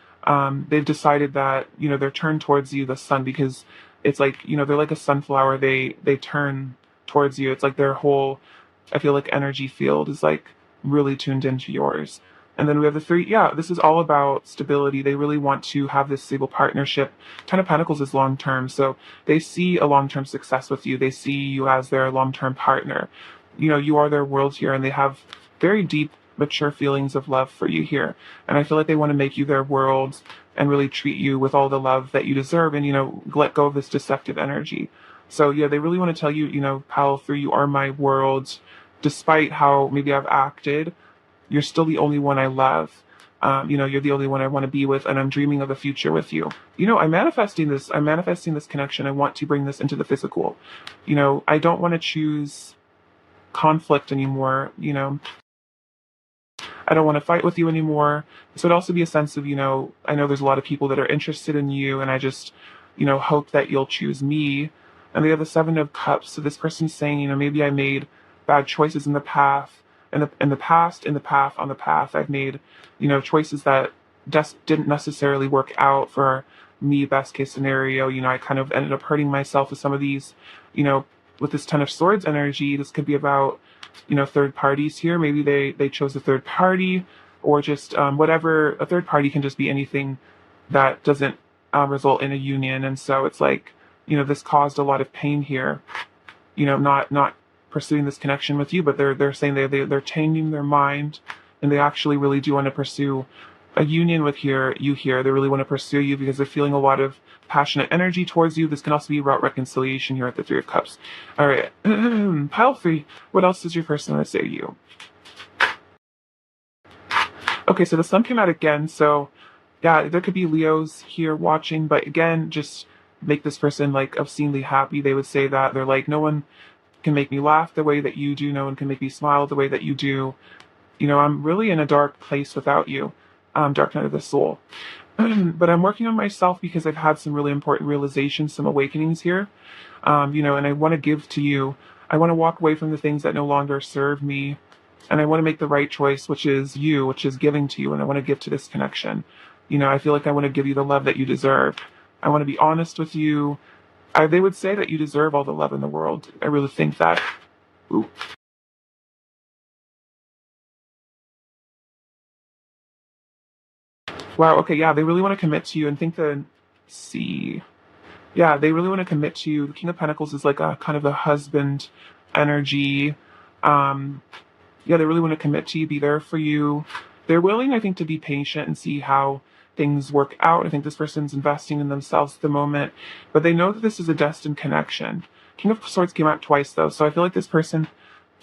They've decided that they're turned towards you, the sun, because it's like they're like a sunflower. They turn towards you. It's like their whole, I feel like, energy field is like really tuned into yours. And then we have the three. Yeah, this is all about stability. They really want to have this stable partnership. Ten of Pentacles is long term, so they see a long term success with you. They see you as their long term partner. You are their world here, and they have very deep, mature feelings of love for you here. And I feel like they want to make you their world and really treat you with all the love that you deserve, and let go of this deceptive energy. So yeah, they really want to tell you, Pile 3, you are my world. Despite how maybe I've acted, you're still the only one I love. You're the only one I want to be with, and I'm dreaming of a future with you. I'm manifesting this. I'm manifesting this connection. I want to bring this into the physical. I don't want to choose conflict anymore. I don't want to fight with you anymore. So it'd also be a sense of, I know there's a lot of people that are interested in you, and I just, hope that you'll choose me. And they have the Seven of Cups. So this person's saying, maybe I made bad choices in the path, in the past, on the path. I've made, choices that just didn't necessarily work out for me, best case scenario. I kind of ended up hurting myself with some of these, with this Ten of Swords energy. This could be about, third parties here. Maybe they chose a third party, or just whatever. A third party can just be anything that doesn't result in a union. And so it's like, this caused a lot of pain here. Not pursuing this connection with you, but they're saying they're changing their mind, and they actually really do want to pursue a union with you here. They really want to pursue you because they're feeling a lot of passionate energy towards you. This can also be about reconciliation here at the Three of Cups. All right, Pile 3, what else does your person want to say to you? Okay, so the sun came out again, so yeah, there could be Leos here watching, but again, just make this person like obscenely happy. They would say that they're like, no one can make me laugh the way that you do. No one can make me smile the way that you do. I'm really in a dark place without you. Dark night of the soul. But I'm working on myself because I've had some really important realizations, some awakenings here. And I want to give to you. I want to walk away from the things that no longer serve me. And I want to make the right choice, which is you, which is giving to you. And I want to give to this connection. I feel like I want to give you the love that you deserve. I want to be honest with you. They would say that you deserve all the love in the world. I really think that. Ooh. Wow, okay, yeah, they really want to commit to you and think that, see. Yeah, they really want to commit to you. The King of Pentacles is like a kind of a husband energy. Um, yeah, they really want to commit to you, be there for you. They're willing, I think, to be patient and see how things work out. I think this person's investing in themselves at the moment, but they know that this is a destined connection. King of Swords came out twice, though, so I feel like this person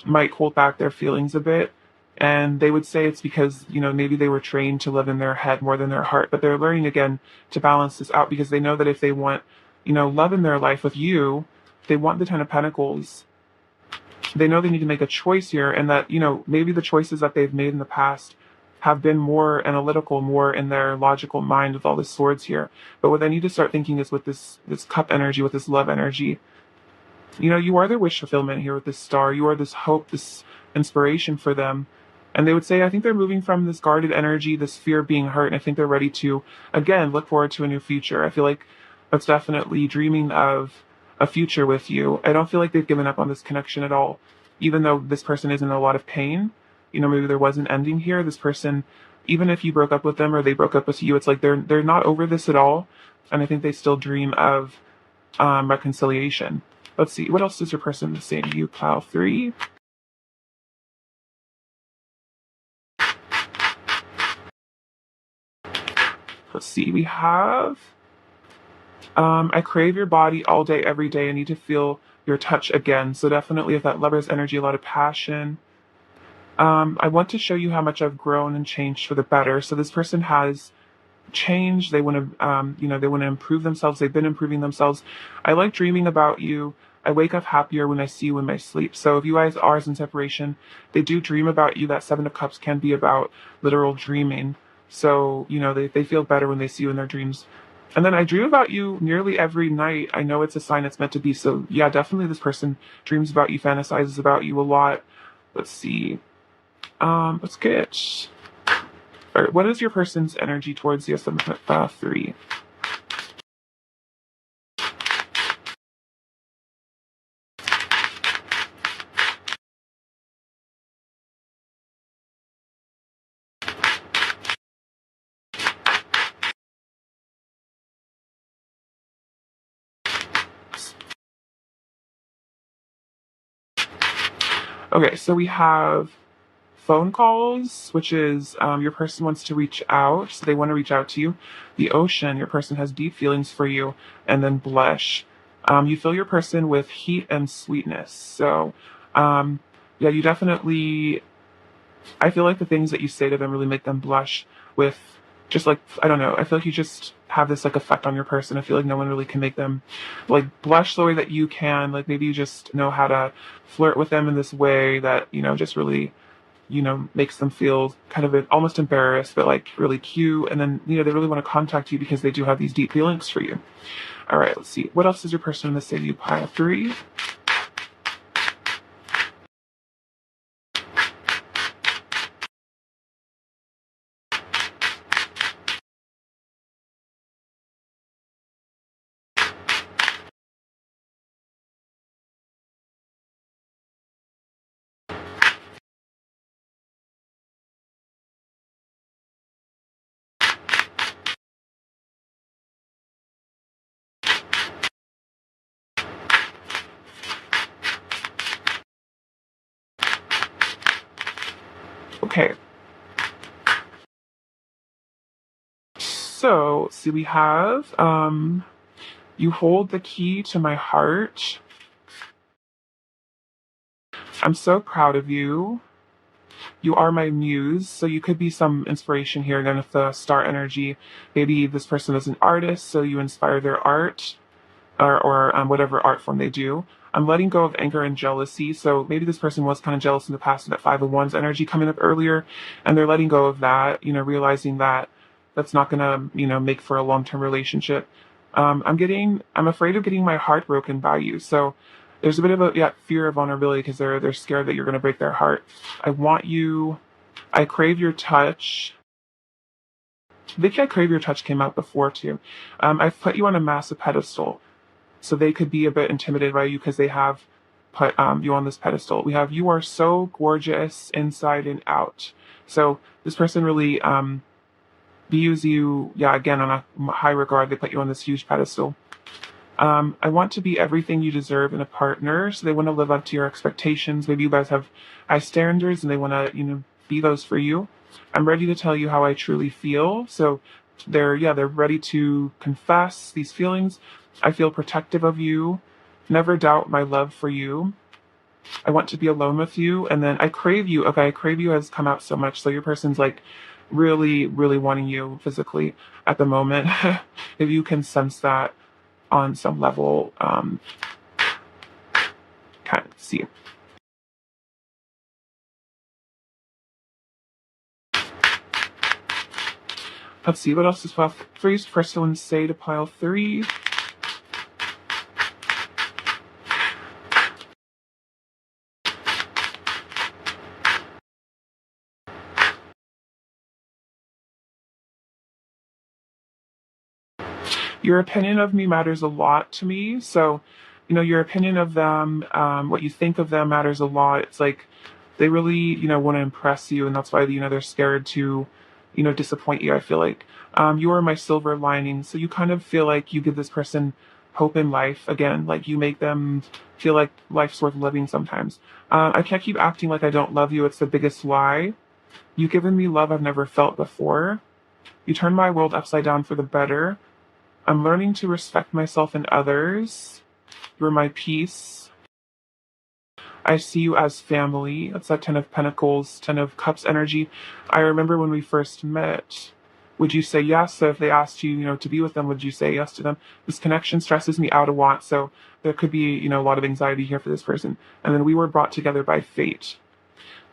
might hold back their feelings a bit. And they would say it's because, maybe they were trained to live in their head more than their heart, but they're learning again to balance this out because they know that if they want, love in their life with you, they want the Ten of Pentacles. They know they need to make a choice here, and that, maybe the choices that they've made in the past have been more analytical, more in their logical mind with all the swords here. But what they need to start thinking is with this cup energy, with this love energy. You are their wish fulfillment here with this star. You are this hope, this inspiration for them. And they would say, I think they're moving from this guarded energy, this fear of being hurt, and I think they're ready to, again, look forward to a new future. I feel like that's definitely dreaming of a future with you. I don't feel like they've given up on this connection at all, even though this person is in a lot of pain. Maybe there was an ending here. This person, even if you broke up with them or they broke up with you, it's like they're not over this at all. And I think they still dream of reconciliation. Let's see, what else does your person say to you, Pile 3? Let's see, we have I crave your body all day, every day. I need to feel your touch again. So definitely with that lover's energy, a lot of passion. I want to show you how much I've grown and changed for the better. So this person has changed. They want to, they want to improve themselves. They've been improving themselves. I like dreaming about you. I wake up happier when I see you in my sleep. So if you guys are in separation, they do dream about you. That Seven of Cups can be about literal dreaming. So, they feel better when they see you in their dreams. And then I dream about you nearly every night. I know it's a sign it's meant to be. So yeah, definitely this person dreams about you, fantasizes about you a lot. Let's see. Let's get. All right, what is your person's energy towards the SM3? Okay, so we have phone calls, which is your person wants to reach out, so they want to reach out to you. The ocean, your person has deep feelings for you, and then blush. You fill your person with heat and sweetness. So, yeah, you definitely. I feel like the things that you say to them really make them blush with just like, I don't know, I feel like you just have this like effect on your person. I feel like no one really can make them like blush the way that you can. Like maybe you just know how to flirt with them in this way that, just really, makes them feel kind of almost embarrassed, but like really cute. And then, they really want to contact you because they do have these deep feelings for you. All right, let's see. What else does your person in the say to you? Pile 3. Okay. So, see, we have you hold the key to my heart. I'm so proud of you. You are my muse, so you could be some inspiration here. Again, with the star energy, maybe this person is an artist, so you inspire their art or whatever art form they do. I'm letting go of anger and jealousy. So maybe this person was kind of jealous in the past of that Five of Wands energy coming up earlier, and they're letting go of that, realizing that that's not going to, make for a long-term relationship. I'm afraid of getting my heart broken by you. So there's a bit of a fear of vulnerability because they're scared that you're going to break their heart. I want you. I crave your touch. Vicky, I crave your touch came out before too. I've put you on a massive pedestal. So they could be a bit intimidated by you because they have put you on this pedestal. We have you are so gorgeous inside and out. So this person really views you, again, on a high regard. They put you on this huge pedestal. I want to be everything you deserve in a partner. So they want to live up to your expectations. Maybe you guys have high standards and they want to, be those for you. I'm ready to tell you how I truly feel. So they're ready to confess these feelings. I feel protective of you. Never doubt my love for you. I want to be alone with you. And then I crave you. Okay, I crave you has come out so much. So your person's like really, really wanting you physically at the moment. If you can sense that on some level, kind of see. Let's see, what else is left? Freeze, first one say to pile 3. Your opinion of me matters a lot to me. So, your opinion of them, what you think of them matters a lot. It's like they really, want to impress you, and that's why, they're scared to, disappoint you. I feel like you are my silver lining. So you kind of feel like you give this person hope in life. Again, like you make them feel like life's worth living sometimes. I can't keep acting like I don't love you. It's the biggest lie. You've given me love I've never felt before. You turn my world upside down for the better. I'm learning to respect myself and others. You're my peace. I see you as family. That's that Ten of Pentacles, Ten of Cups energy. I remember when we first met. Would you say yes? So if they asked you, to be with them, would you say yes to them? This connection stresses me out a lot. So there could be, a lot of anxiety here for this person. And then we were brought together by fate.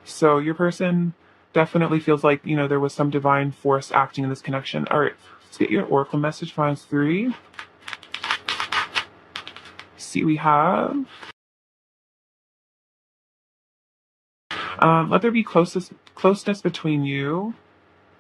So your person definitely feels like, there was some divine force acting in this connection. All right, let's get your oracle message for 3. See, we have let there be closeness between you,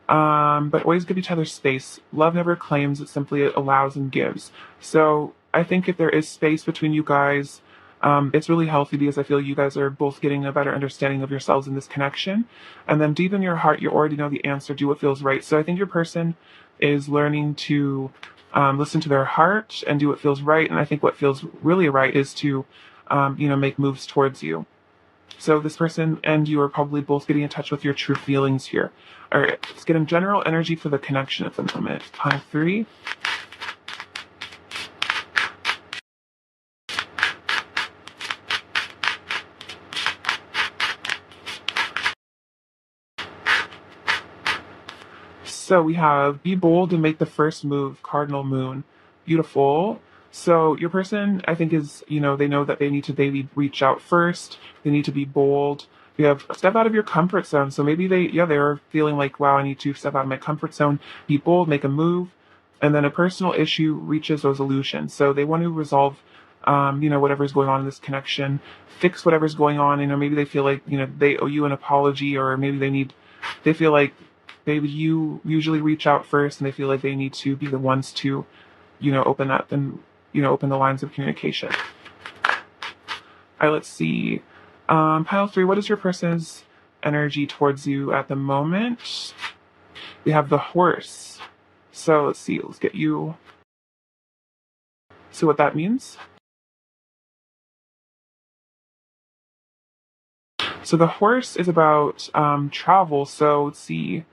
but always give each other space. Love never claims, it simply allows and gives. So I think if there is space between you guys, it's really healthy because I feel you guys are both getting a better understanding of yourselves in this connection. And then deep in your heart, you already know the answer, do what feels right. So I think your person is learning to listen to their heart and do what feels right. And I think what feels really right is to, make moves towards you. So this person and you are probably both getting in touch with your true feelings here. All right, let's get in general energy for the connection at the moment. Pile 3. So we have be bold and make the first move, Cardinal Moon. Beautiful. So your person, I think, is, they know that they need to maybe reach out first. They need to be bold. You have step out of your comfort zone. So maybe they're feeling like, wow, I need to step out of my comfort zone, be bold, make a move. And then a personal issue reaches resolution. So they want to resolve, whatever's going on in this connection, fix whatever's going on. Maybe they feel like, they owe you an apology, or maybe they feel like maybe you usually reach out first and they feel like they need to be the ones to, open up and, open the lines of communication. All right, let's see. Pile 3, what is your person's energy towards you at the moment? We have the Horse. So let's see, let's get you. See what that means. So the Horse is about travel. So let's see.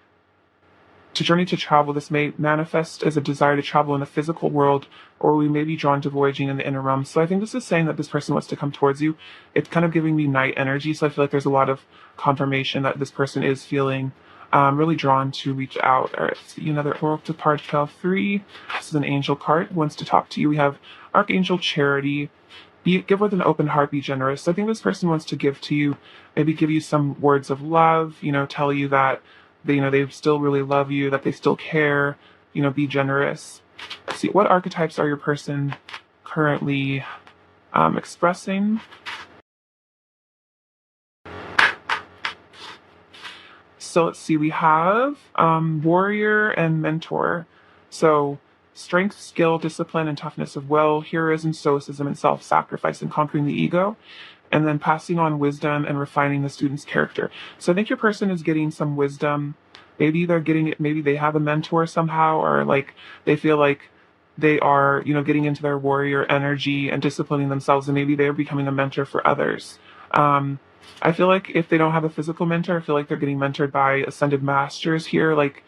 To journey to travel, this may manifest as a desire to travel in the physical world, or we may be drawn to voyaging in the inner realm. So I think this is saying that this person wants to come towards you. It's kind of giving me Knight energy, so I feel like there's a lot of confirmation that this person is feeling really drawn to reach out. All right, see another Oracle card, Pile 3. This is an angel card, wants to talk to you. We have Archangel Charity. Give with an open heart, be generous. So I think this person wants to give to you, maybe give you some words of love, tell you that they still really love you, that they still care, be generous. Let's see, what archetypes are your person currently expressing? So let's see, we have warrior and mentor. So strength, skill, discipline, and toughness of will, heroism, stoicism, and self-sacrifice, and conquering the ego. And then passing on wisdom and refining the student's character. So I think your person is getting some wisdom. Maybe they're getting it, maybe they have a mentor somehow, or like they feel like they are, getting into their warrior energy and disciplining themselves, and maybe they're becoming a mentor for others. I feel like if they don't have a physical mentor, I feel like they're getting mentored by ascended masters here, like,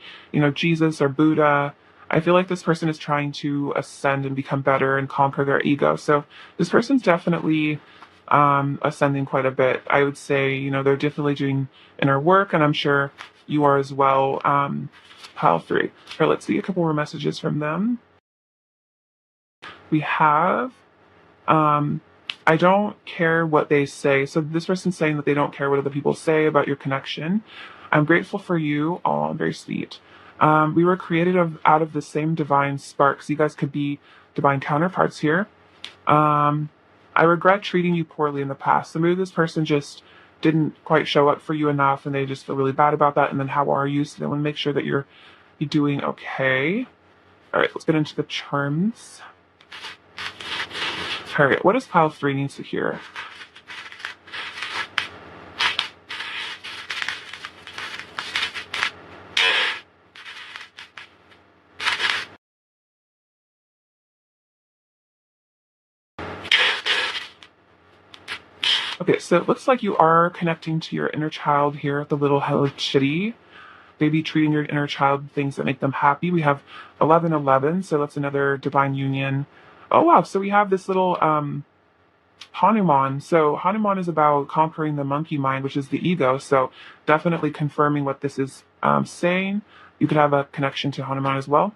Jesus or Buddha. I feel like this person is trying to ascend and become better and conquer their ego. So this person's definitely ascending quite a bit. I would say, they're definitely doing inner work, and I'm sure you are as well. Pile 3. Here, let's see a couple more messages from them. We have, I don't care what they say. So this person's saying that they don't care what other people say about your connection. I'm grateful for you. Oh, very sweet. We were created out of the same divine spark. So you guys could be divine counterparts here. I regret treating you poorly in the past. So maybe this person just didn't quite show up for you enough and they just feel really bad about that. And then how are you? So they want to make sure that you're doing okay. All right, let's get into the charms. All right, what does Pile 3 need to hear? Okay, so it looks like you are connecting to your inner child here, the little hello kitty. maybe treating your inner child with things that make them happy. We have 1111, so that's another divine union. Oh wow, so we have this little Hanuman. So Hanuman is about conquering the monkey mind, which is the ego. So definitely confirming what this is saying. You could have a connection to Hanuman as well.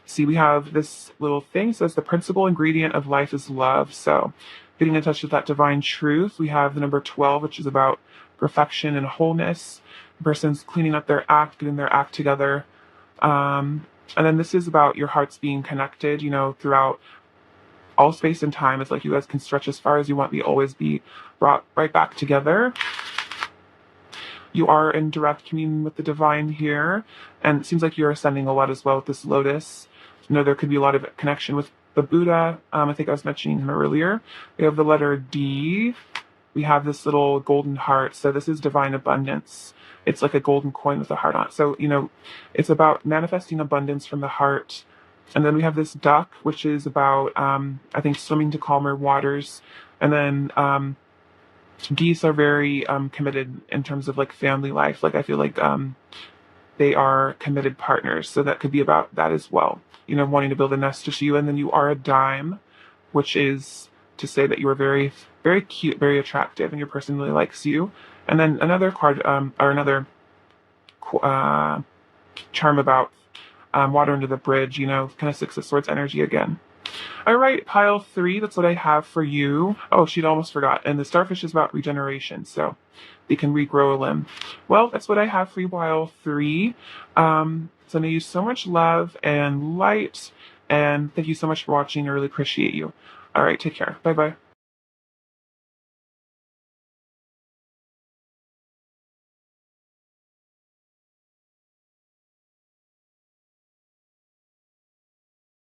See, we have this little thing. So it's the principal ingredient of life is love. So getting in touch with that divine truth. We have the number 12, which is about perfection and wholeness. The person's cleaning up their act, getting their act together. And then this is about your hearts being connected, throughout all space and time. It's like you guys can stretch as far as you want, always be brought right back together. You are in direct communion with the divine here, and it seems like you're ascending a lot as well with this lotus. There could be a lot of connection with the Buddha. I think I was mentioning him earlier. We have the letter D. We have this little golden heart. So this is divine abundance. It's like a golden coin with a heart on it. So, it's about manifesting abundance from the heart. And then we have this duck, which is about, I think, swimming to calmer waters. And then geese are very committed in terms of like family life. Like I feel like they are committed partners. So that could be about that as well. Wanting to build a nest to you. And then you are a dime, which is to say that you are very, very cute, very attractive, and your person really likes you. And then another card, or another charm about water under the bridge, kind of Six of Swords energy again. All right, pile 3, that's what I have for you. Oh, she'd almost forgot. And the starfish is about regeneration, so they can regrow a limb. Well, that's what I have for you, pile 3. Sending you so much love and light, and thank you so much for watching. I really appreciate you. All right, take care. Bye-bye.